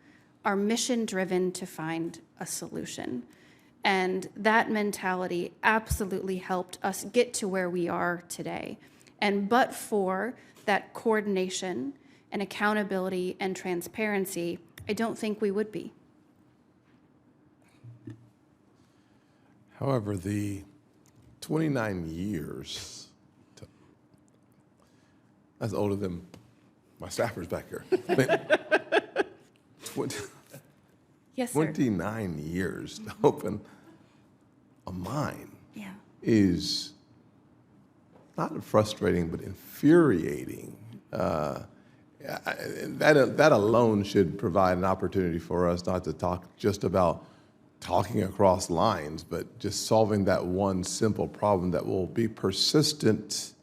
are mission-driven to find a solution. And that mentality absolutely helped us get to where we are today. And but for that coordination and accountability and transparency, I don't think we would be. However, the 29 years, that's older than my staffers back here. Yes, sir. 29 years to open a mine Yeah. is not frustrating, but infuriating. That alone should provide an opportunity for us not to talk just about talking across lines, but just solving that one simple problem that will be persistent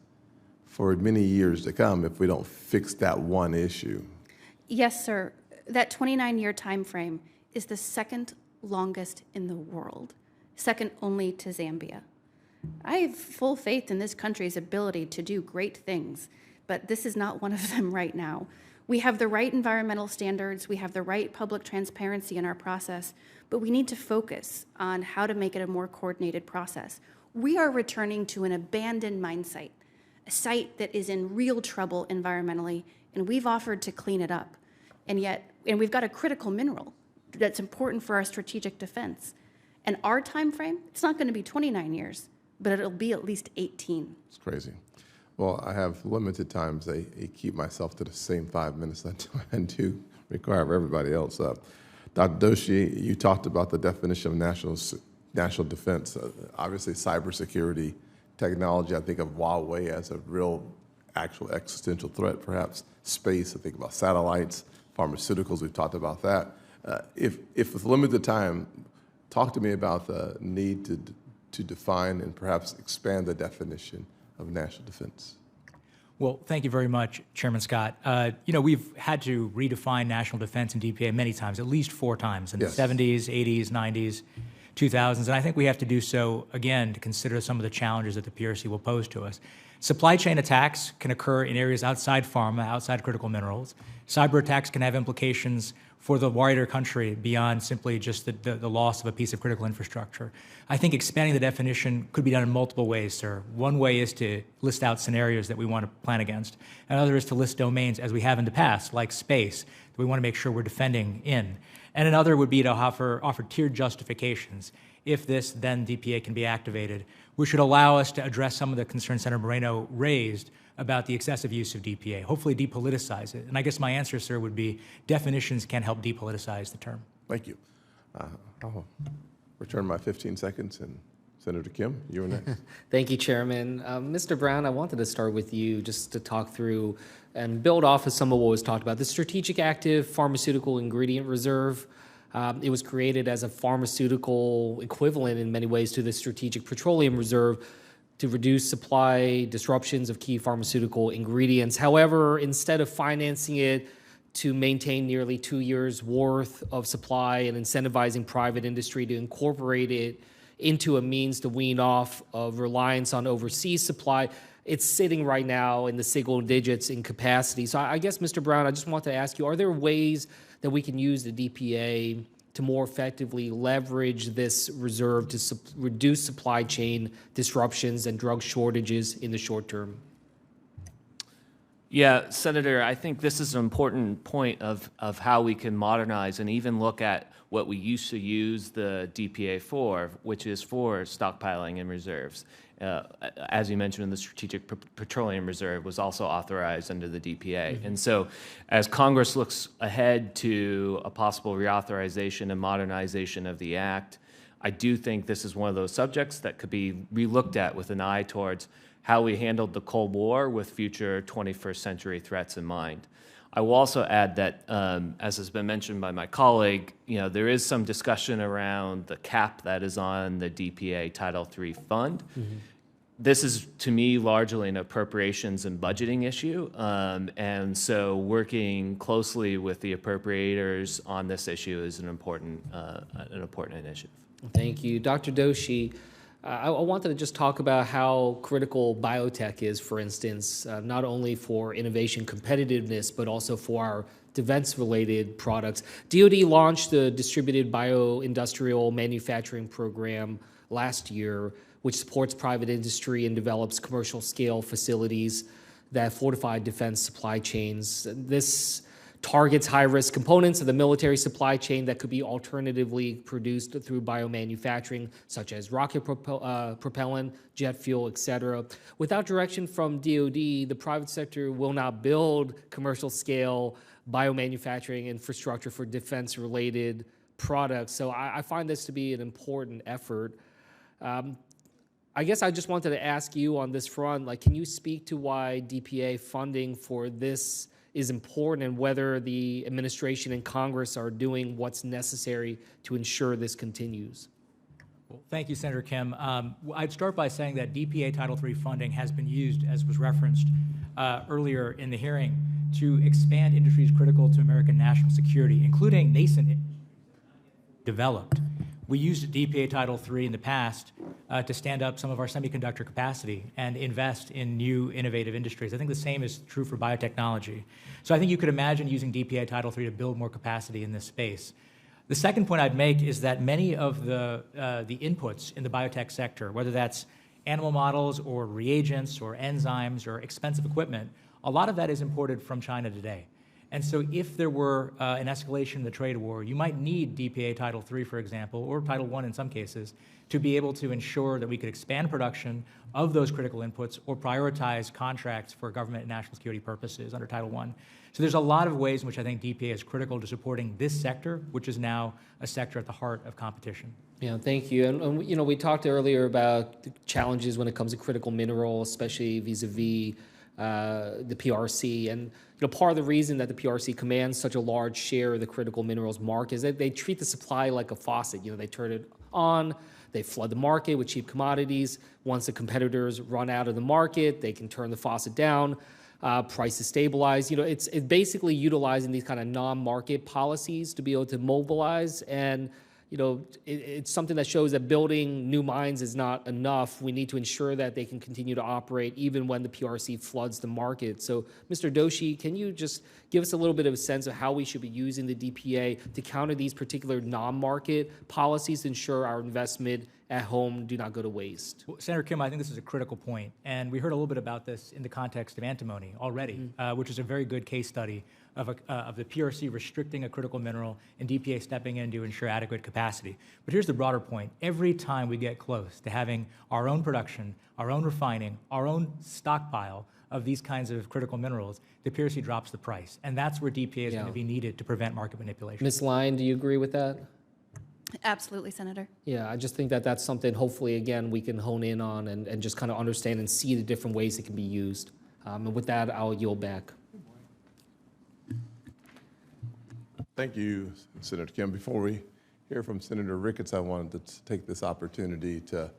for many years to come if we don't fix that one issue. Yes, sir. That 29-year time frame is the second longest in the world, second only to Zambia. I have full faith in this country's ability to do great things, but this is not one of them right now. We have the right environmental standards, we have the right public transparency in our process, but we need to focus on how to make it a more coordinated process. We are returning to an abandoned mine site, a site that is in real trouble environmentally, and we've offered to clean it up. And we've got a critical mineral that's important for our strategic defense. And our time frame, it's not going to be 29 years, but it'll be at least 18. It's crazy. Well, I have limited times. I keep myself to the same 5 minutes I do require of everybody else. Dr. Doshi, you talked about the definition of national defense. Obviously, cybersecurity, technology, I think of Huawei as a real, actual existential threat, perhaps space, I think about satellites, pharmaceuticals, we've talked about that. If with limited time, talk to me about the need to define and perhaps expand the definition of national defense. Well, thank you very much, Chairman Scott. We've had to redefine national defense and DPA many times, at least 4 times, in Yes. the 70s, 80s, 90s, 2000s, and I think we have to do so again to consider some of the challenges that the PRC will pose to us. Supply chain attacks can occur in areas outside pharma, outside critical minerals. Cyber attacks can have implications for the wider country beyond simply just the loss of a piece of critical infrastructure. I think expanding the definition could be done in multiple ways, sir. One way is to list out scenarios that we want to plan against. Another is to list domains, as we have in the past, like space, that we want to make sure we're defending in. And another would be to offer tiered justifications. If this, then DPA can be activated, which should allow us to address some of the concerns Senator Moreno raised about the excessive use of DPA, hopefully depoliticize it. And I guess my answer, sir, would be definitions can help depoliticize the term. Thank you. I'll return my 15 seconds, and Senator Kim, you're next. Thank you, Chairman. Mr. Brown, I wanted to start with you just to talk through and build off of some of what was talked about. The Strategic Active Pharmaceutical Ingredient Reserve, it was created as a pharmaceutical equivalent in many ways to the Strategic Petroleum Reserve to reduce supply disruptions of key pharmaceutical ingredients. However, instead of financing it to maintain nearly 2 years' worth of supply and incentivizing private industry to incorporate it into a means to wean off of reliance on overseas supply, it's sitting right now in the single digits in capacity. So I guess, Mr. Brown, I just want to ask you, are there ways that we can use the DPA to more effectively leverage this reserve to reduce supply chain disruptions and drug shortages in the short term? Yeah, Senator, I think this is an important point of how we can modernize and even look at what we used to use the DPA for, which is for stockpiling and reserves. As you mentioned, the Strategic Petroleum Reserve was also authorized under the DPA. Mm-hmm. And so as Congress looks ahead to a possible reauthorization and modernization of the Act, I do think this is one of those subjects that could be relooked at with an eye towards how we handled the Cold War with future 21st century threats in mind. I will also add that, as has been mentioned by my colleague, there is some discussion around the cap that is on the DPA Title III fund. Mm-hmm. This is, to me, largely an appropriations and budgeting issue, and so working closely with the appropriators on this issue is an important initiative. Thank you. Dr. Doshi, I wanted to just talk about how critical biotech is, for instance, not only for innovation competitiveness, but also for our defense-related products. DoD launched the Distributed Bioindustrial Manufacturing Program last year, which supports private industry and develops commercial-scale facilities that fortify defense supply chains. This targets high-risk components of the military supply chain that could be alternatively produced through biomanufacturing, such as rocket propellant, jet fuel, et cetera. Without direction from DoD, the private sector will not build commercial-scale biomanufacturing infrastructure for defense-related products. So I find this to be an important effort. I guess I just wanted to ask you on this front, can you speak to why DPA funding for this is important and whether the administration and Congress are doing what's necessary to ensure this continues? Well, thank you, Senator Kim. I'd start by saying that DPA Title III funding has been used, as was referenced earlier in the hearing, to expand industries critical to American national security, including nascent developed. We used DPA Title III in the past to stand up some of our semiconductor capacity and invest in new innovative industries. I think the same is true for biotechnology. So I think you could imagine using DPA Title III to build more capacity in this space. The second point I'd make is that many of the inputs in the biotech sector, whether that's animal models or reagents or enzymes or expensive equipment, a lot of that is imported from China today. And so if there were an escalation in the trade war, you might need DPA Title III, for example, or Title I in some cases, to be able to ensure that we could expand production of those critical inputs or prioritize contracts for government and national security purposes under Title I. So there's a lot of ways in which I think DPA is critical to supporting this sector, which is now a sector at the heart of competition. Yeah, thank you. And you know, we talked earlier about the challenges when it comes to critical minerals, especially vis-a-vis the PRC. And you know, part of the reason that the PRC commands such a large share of the critical minerals market is that they treat the supply like a faucet. You know, they turn it on, they flood the market with cheap commodities. Once the competitors run out of the market, they can turn the faucet down. Prices stabilize. You know, it's basically utilizing these kind of non-market policies to be able to mobilize. And you know, it's something that shows that building new mines is not enough. We need to ensure that they can continue to operate even when the PRC floods the market. So, Mr. Doshi, can you just give us a little bit of a sense of how we should be using the DPA to counter these particular non-market policies to ensure our investment at home do not go to waste? Well, Senator Kim, I think this is a critical point, and we heard a little bit about this in the context of antimony already, which is a very good case study of the PRC restricting a critical mineral and DPA stepping in to ensure adequate capacity. But here's the broader point. Every time we get close to having our own production, our own refining, our own stockpile of these kinds of critical minerals, the PRC drops the price. And that's where DPA is going to be needed to prevent market manipulation. Ms. Lyon, do you agree with that? Absolutely, Senator. Yeah, I just think that that's something, hopefully, again, we can hone in on and just kind of understand and see the different ways it can be used. And with that, I'll yield back. Thank you, Senator Kim. Before we hear from Senator Ricketts, I wanted to take this opportunity to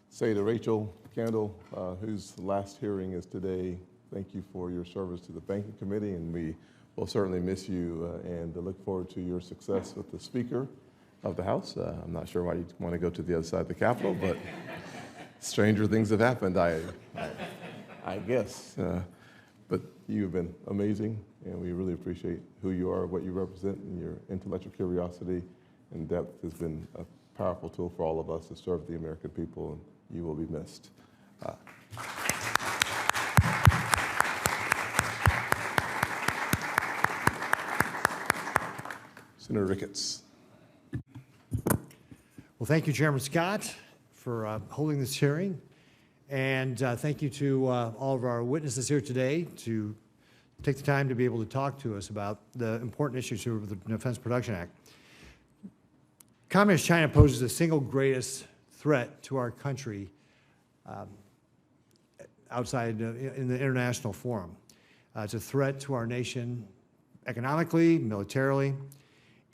say to Rachel Candle, whose last hearing is today, thank you for your service to the Banking Committee, and we will certainly miss you and look forward to your success with the Speaker of the House. I'm not sure why you want to go to the other side of the Capitol, but stranger things have happened, I guess. But you've been amazing, and we really appreciate who you are, what you represent, and your intellectual curiosity and depth has been a powerful tool for all of us to serve the American people, and you will be missed. Senator Ricketts. Well, thank you, Chairman Scott, for holding this hearing. And thank you to all of our witnesses here today to take the time to be able to talk to us about the important issues of the Defense Production Act. Communist China poses the single greatest threat to our country outside in the international forum. It's a threat to our nation economically, militarily,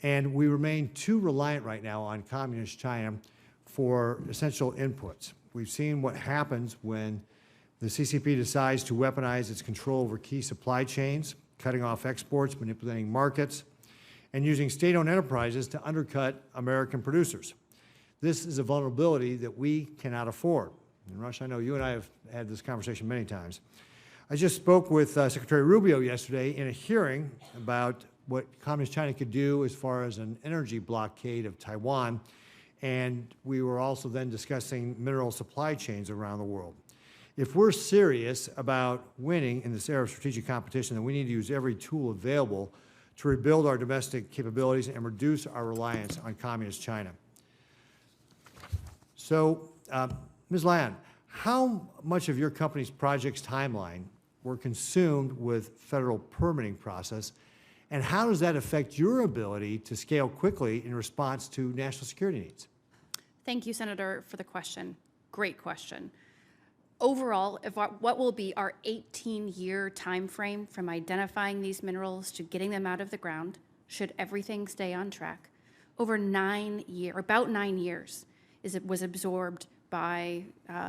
and we remain too reliant right now on Communist China for essential inputs. We've seen what happens when the CCP decides to weaponize its control over key supply chains, cutting off exports, manipulating markets, and using state-owned enterprises to undercut American producers. This is a vulnerability that we cannot afford. And Rush, I know you and I have had this conversation many times. I just spoke with Secretary Rubio yesterday in a hearing about what Communist China could do as far as an energy blockade of Taiwan, and we were also then discussing mineral supply chains around the world. If we're serious about winning in this era of strategic competition, then we need to use every tool available to rebuild our domestic capabilities and reduce our reliance on Communist China. So, Ms. Lyon, how much of your company's project's timeline were consumed with federal permitting process, and how does that affect your ability to scale quickly in response to national security needs? Thank you, Senator, for the question. Great question. Overall, what will be our 18-year time frame from identifying these minerals to getting them out of the ground, should everything stay on track, over about 9 years was absorbed by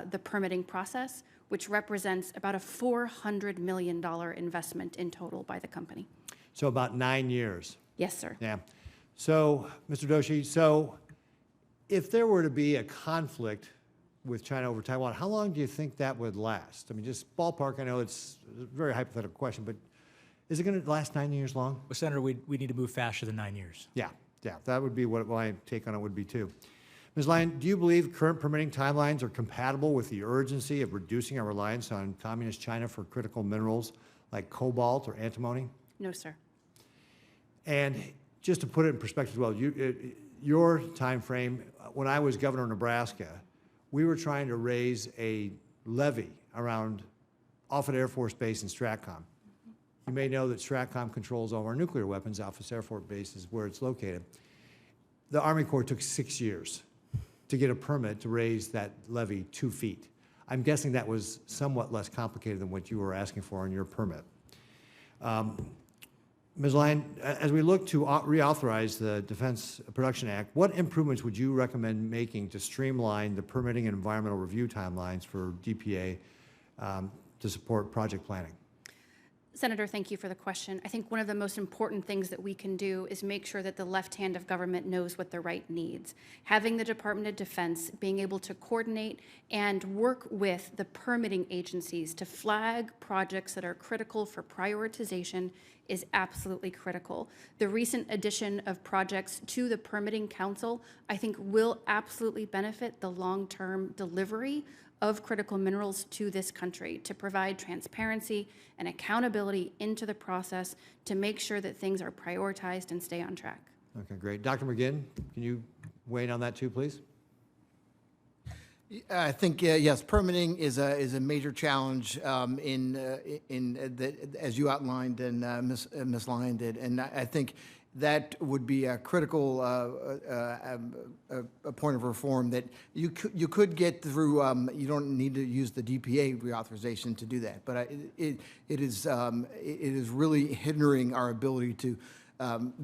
the permitting process, which represents about a $400 million investment in total by the company. So about 9 years. Yes, sir. Yeah. So, Mr. Doshi, so if there were to be a conflict with China over Taiwan, how long do you think that would last? I mean, just ballpark, I know it's a very hypothetical question, but is it going to last 9 years long? Well, Senator, we need to move faster than 9 years. Yeah, that would be what my take on it would be too. Ms. Lyon, do you believe current permitting timelines are compatible with the urgency of reducing our reliance on communist China for critical minerals like cobalt or antimony? No, sir. And just to put it in perspective as well, your time frame, when I was governor of Nebraska, we were trying to raise a levee around Offutt Air Force Base and STRATCOM. You may know that STRATCOM controls all our nuclear weapons. Offutt Air Force Base is where it's located. The Army Corps took 6 years to get a permit to raise that levee 2 feet. I'm guessing that was somewhat less complicated than what you were asking for on your permit. Ms. Lyon, as we look to reauthorize the Defense Production Act, what improvements would you recommend making to streamline the permitting and environmental review timelines for DPA to support project planning? Senator, thank you for the question. I think one of the most important things that we can do is make sure that the left hand of government knows what the right needs. Having the Department of Defense being able to coordinate and work with the permitting agencies to flag projects that are critical for prioritization is absolutely critical. The recent addition of projects to the Permitting Council, I think, will absolutely benefit the long-term delivery of critical minerals to this country, to provide transparency and accountability into the process to make sure that things are prioritized and stay on track. Okay, great. Dr. McGinn, can you weigh in on that too, please? I think yes, permitting is a major challenge as you outlined and Ms. Lyon did, and I think that would be a critical a point of reform that you could get through. You don't need to use the DPA reauthorization to do that, but it is really hindering our ability to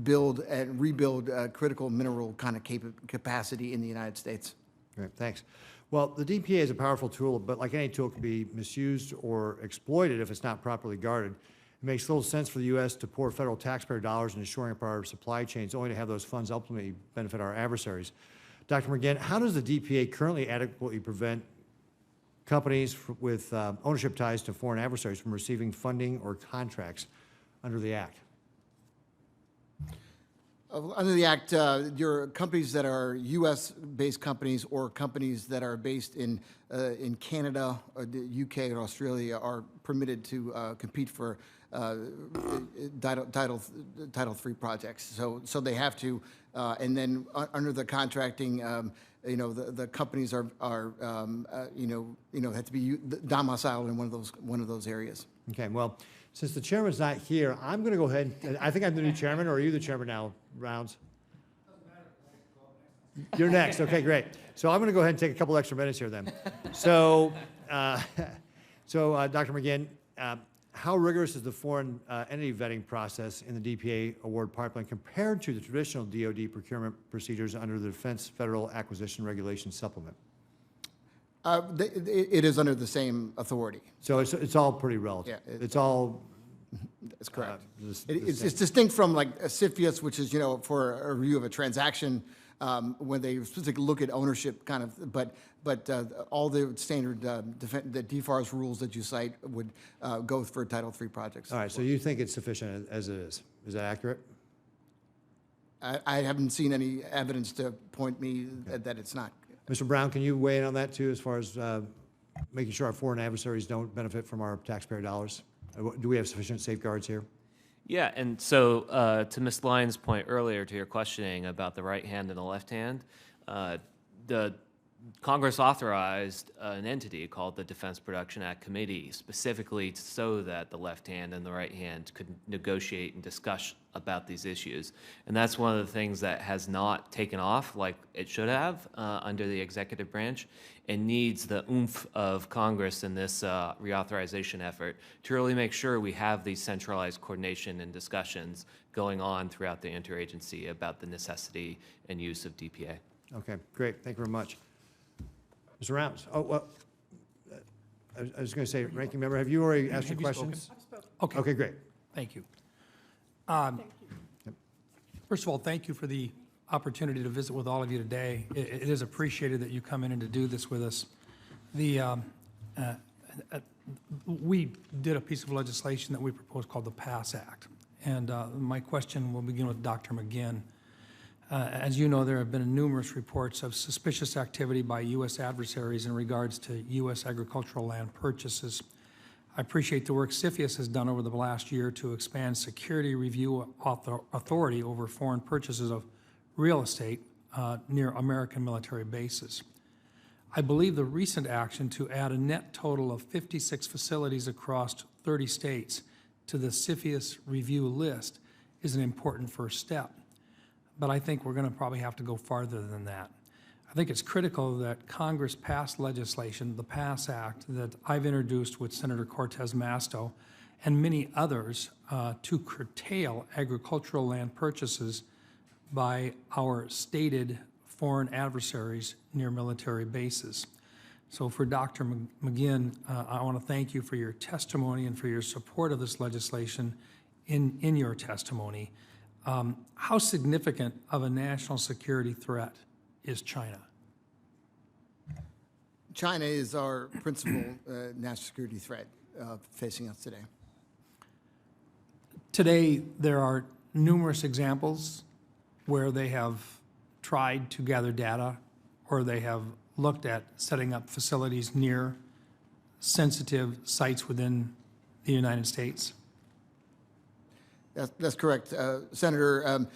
build and rebuild critical mineral kind of capacity in the United States. Great, thanks. Well, the DPA is a powerful tool, but like any tool, it can be misused or exploited if it's not properly guarded. It makes little sense for the U.S. to pour federal taxpayer dollars into shoring up our supply chains only to have those funds ultimately benefit our adversaries. Dr. McGinn, how does the DPA currently adequately prevent companies with ownership ties to foreign adversaries from receiving funding or contracts under the Act? Under the Act, your companies that are U.S.-based companies or companies that are based in Canada, or the U.K. or Australia are permitted to compete for Title III projects. So they have to, and then under the contracting, the companies have to be domiciled in one of those areas. Okay, well, since the chairman's not here, I'm going to go ahead and, I think I'm the new chairman, or are you the chairman now, Rounds? You're next. Okay, great. So I'm going to go ahead and take a couple extra minutes here then. So, Dr. McGinn, how rigorous is the foreign entity vetting process in the DPA award pipeline compared to the traditional DoD procurement procedures under the Defense Federal Acquisition Regulation Supplement? It is under the same authority. So it's all pretty relative. Yeah, it's all. That's correct. It's It's distinct from like a CFIUS, which is for a review of a transaction when they specifically look at ownership kind of, but all the standard the DFARS rules that you cite would go for Title III projects. All right. So you think it's sufficient as it is? Is that accurate? I haven't seen any evidence to point me that it's not. Mr. Brown, can you weigh in on that too, as far as making sure our foreign adversaries don't benefit from our taxpayer dollars? Do we have sufficient safeguards here? Yeah, and so to Ms. Lyon's point earlier, to your questioning about the right hand and the left hand, the Congress authorized an entity called the Defense Production Act Committee specifically so that the left hand and the right hand could negotiate and discuss about these issues. And that's one of the things that has not taken off like it should have under the executive branch and needs the oomph of Congress in this reauthorization effort to really make sure we have these centralized coordination and discussions going on throughout the interagency about the necessity and use of DPA. Okay, great. Thank you very much. Mr. Rounds. Oh, well, I was going to say, Ranking Member, have you already asked your questions? Okay. Okay, great. Thank you. First of all, thank you for the opportunity to visit with all of you today. It is appreciated that you come in and to do this with us. We did a piece of legislation that we proposed called the PASS Act. And my question will begin with Dr. McGinn. As you know, there have been numerous reports of suspicious activity by U.S. adversaries in regards to U.S. agricultural land purchases. I appreciate the work CFIUS has done over the last year to expand security review authority over foreign purchases of real estate near American military bases. I believe the recent action to add a net total of 56 facilities across 30 states to the CFIUS review list is an important first step. But I think we're going to probably have to go farther than that. I think it's critical that Congress pass legislation, the PASS Act, that I've introduced with Senator Cortez Masto and many others to curtail agricultural land purchases by our stated foreign adversaries near military bases. So for Dr. McGinn, I want to thank you for your testimony and for your support of this legislation in your testimony. How significant of a national security threat is China? China is our principal national security threat facing us today. Today, there are numerous examples where they have tried to gather data or they have looked at setting up facilities near sensitive sites within the United States. That's correct, Senator.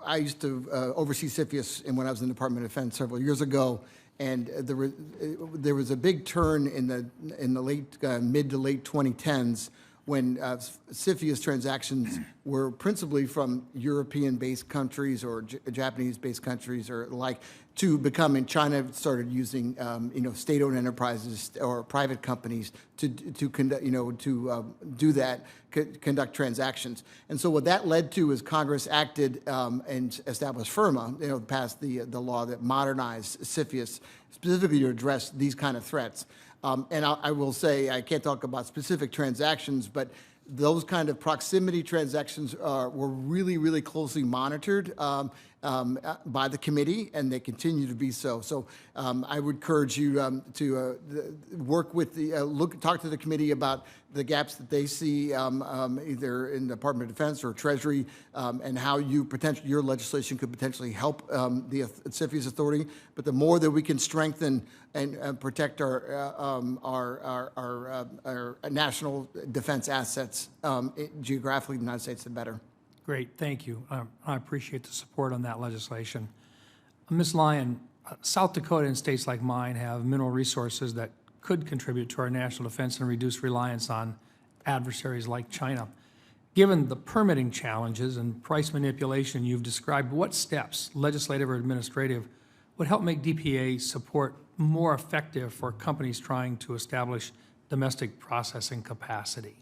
I used to oversee CFIUS when I was in the Department of Defense several years ago, and there was a big turn in the late mid to late 2010s when CFIUS transactions were principally from European-based countries or Japanese-based countries or like to becoming China started using state-owned enterprises or private companies to conduct transactions. And so what that led to is Congress acted and established FIRMA, passed the law that modernized CFIUS specifically to address these kind of threats. And I will say, I can't talk about specific transactions, but those kind of proximity transactions were really, really closely monitored by the committee, and they continue to be so. So I would encourage you to work with talk to the committee about the gaps that they see either in the Department of Defense or Treasury, and how your legislation could potentially help the CFIUS authority. But the more that we can strengthen and protect our national defense assets geographically in the United States, the better. Great, thank you. I appreciate the support on that legislation. Ms. Lyon, South Dakota and states like mine have mineral resources that could contribute to our national defense and reduce reliance on adversaries like China. Given the permitting challenges and price manipulation you've described, what steps, legislative or administrative, would help make DPA support more effective for companies trying to establish domestic processing capacity?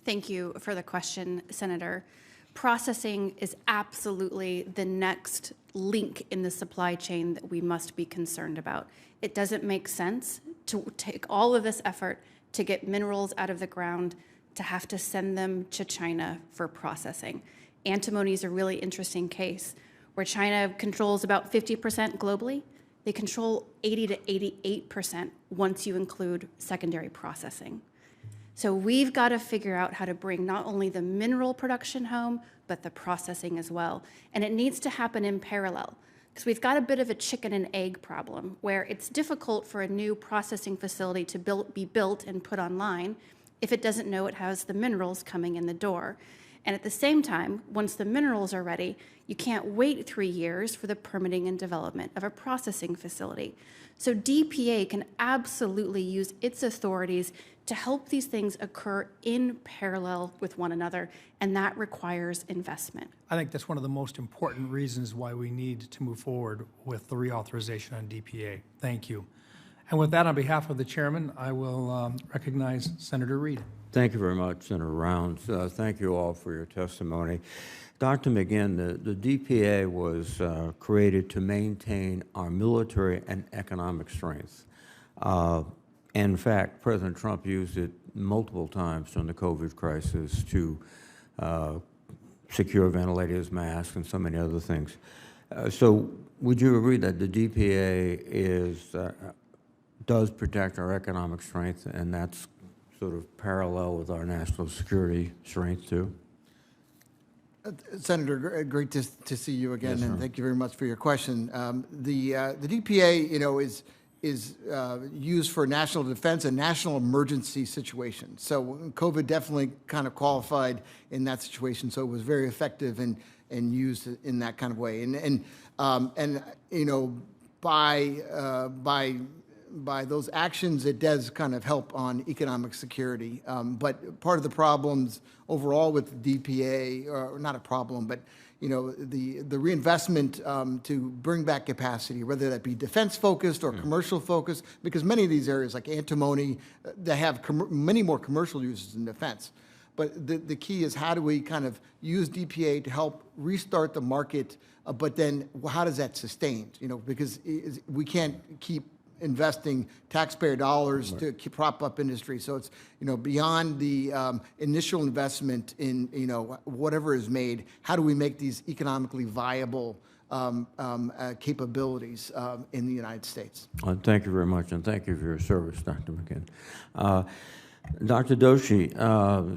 Thank you for the question, Senator. Processing is absolutely the next link in the supply chain that we must be concerned about. It doesn't make sense to take all of this effort to get minerals out of the ground to have to send them to China for processing. Antimony is a really interesting case where China controls about 50% globally. They control 80 to 88% once you include secondary processing. So we've got to figure out how to bring not only the mineral production home, but the processing as well. And it needs to happen in parallel, because we've got a bit of a chicken and egg problem where it's difficult for a new processing facility to be built and put online if it doesn't know it has the minerals coming in the door. And at the same time, once the minerals are ready, you can't wait 3 years for the permitting and development of a processing facility. So DPA can absolutely use its authorities to help these things occur in parallel with one another, and that requires investment. I think that's one of the most important reasons why we need to move forward with the reauthorization on DPA. Thank you. And with that, on behalf of the chairman, I will recognize Senator Reed. Thank you very much, Senator Rounds. Thank you all for your testimony. Dr. McGinn, the DPA was created to maintain our military and economic strength. In fact, President Trump used it multiple times during the COVID crisis to secure ventilators, masks, and so many other things. So would you agree that the DPA is does protect our economic strength, and that's sort of parallel with our national security strength, too. Senator, great to see you again, Yes, and sir. thank you very much for your question. The DPA, is used for national defense and national emergency situations. So COVID definitely kind of qualified in that situation. So it was very effective and used in that kind of way. By those actions, it does kind of help on economic security. But part of the problems overall with DPA, or not a problem, but the reinvestment to bring back capacity, whether that be defense-focused or commercial-focused, because many of these areas, like antimony, they have many more commercial uses than defense. But the key is, how do we kind of use DPA to help restart the market, but then how does that sustain? Because we can't keep investing taxpayer dollars to prop up industry. So it's, beyond the initial investment in, whatever is made, how do we make these economically viable capabilities in the United States? Thank you very much, and thank you for your service, Dr. McGinn. Dr. Doshi,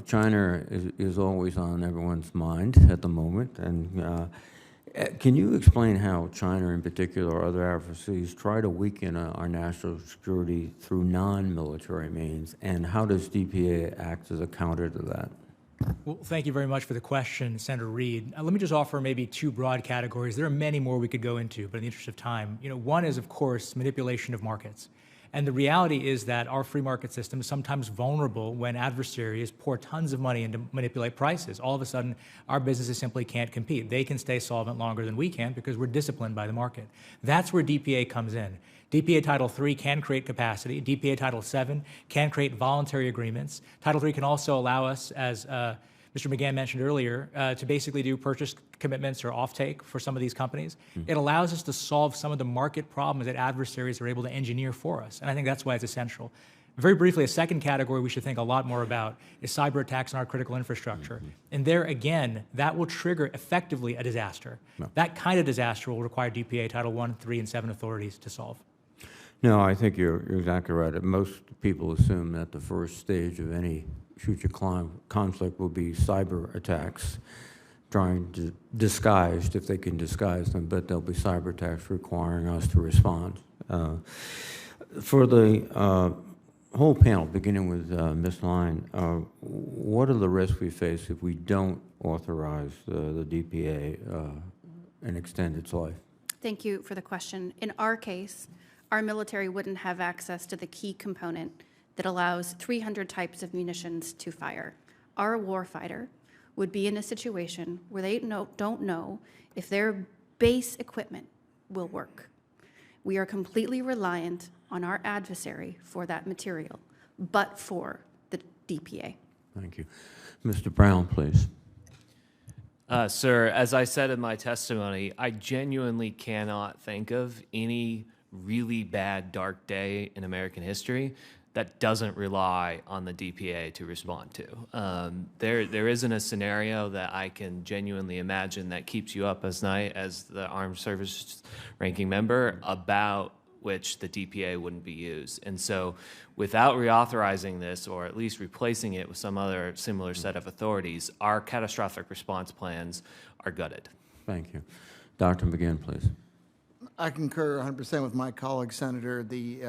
China is always on everyone's mind at the moment, and can you explain how China in particular or other adversaries try to weaken our national security through non-military means, and how does DPA act as a counter to that? Well, thank you very much for the question, Senator Reid. Let me just offer maybe two broad categories. There are many more we could go into, but in the interest of time, one is, of course, manipulation of markets. And the reality is that our free market system is sometimes vulnerable when adversaries pour tons of money in to manipulate prices. All of a sudden, our businesses simply can't compete. They can stay solvent longer than we can because we're disciplined by the market. That's where DPA comes in. DPA Title III can create capacity. DPA Title VII can create voluntary agreements. Title III can also allow us, as Mr. McGann mentioned earlier, to basically do purchase commitments or offtake for some of these companies. It allows us to solve some of the market problems that adversaries are able to engineer for us, and I think that's why it's essential. Very briefly, a second category we should think a lot more about is cyber attacks on our critical infrastructure. And there, again, that will trigger effectively a disaster. That kind of disaster will require DPA Title I, III, and VII authorities to solve. No, I think you're exactly right. Most people assume that the first stage of any future conflict will be cyber attacks, trying to disguise, if they can disguise them, but there'll be cyber attacks requiring us to respond. For the whole panel, beginning with Ms. Lyon, what are the risks we face if we don't authorize the DPA and extend its life? Thank you for the question. In our case, our military wouldn't have access to the key component that allows 300 types of munitions to fire. Our warfighter would be in a situation where they don't know if their base equipment will work. We are completely reliant on our adversary for that material, but for the DPA. Thank you. Mr. Brown, please. Sir, as I said in my testimony, I genuinely cannot think of any really bad dark day in American history that doesn't rely on the DPA to respond to. There isn't a scenario that I can genuinely imagine that keeps you up as night as the Armed Services Ranking Member about which the DPA wouldn't be used. And so without reauthorizing this, or at least replacing it with some other similar set of authorities, our catastrophic response plans are gutted. Thank you. Dr. McGinn, please. I concur 100% with my colleague, Senator. The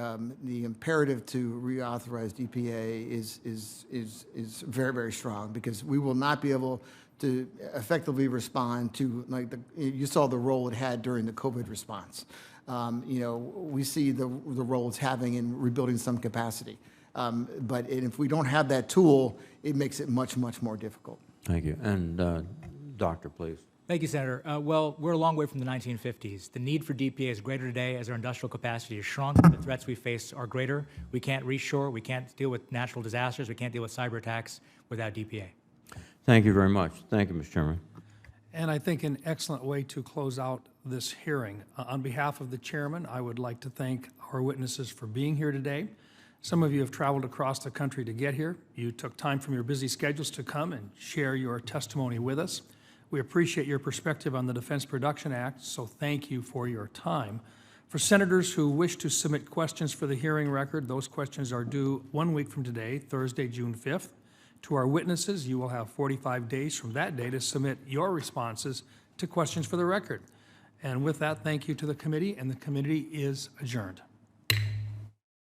imperative to reauthorize DPA is very, very strong, because we will not be able to effectively respond to, like, you saw the role it had during the COVID response. We see the role it's having in rebuilding some capacity. But if we don't have that tool, it makes it much, much more difficult. Thank you. And Doctor, please. Thank you, Senator. Well, we're a long way from the 1950s. The need for DPA is greater today as our industrial capacity has shrunk. The threats we face are greater. We can't reshore. We can't deal with natural disasters. We can't deal with cyber attacks without DPA. Thank you very much. Thank you, Mr. Chairman. And I think an excellent way to close out this hearing. On behalf of the chairman, I would like to thank our witnesses for being here today. Some of you have traveled across the country to get here. You took time from your busy schedules to come and share your testimony with us. We appreciate your perspective on the Defense Production Act, so thank you for your time. For senators who wish to submit questions for the hearing record, those questions are due 1 week from today, Thursday, June 5th. To our witnesses, you will have 45 days from that day to submit your responses to questions for the record. And with that, thank you to the committee, and the committee is adjourned.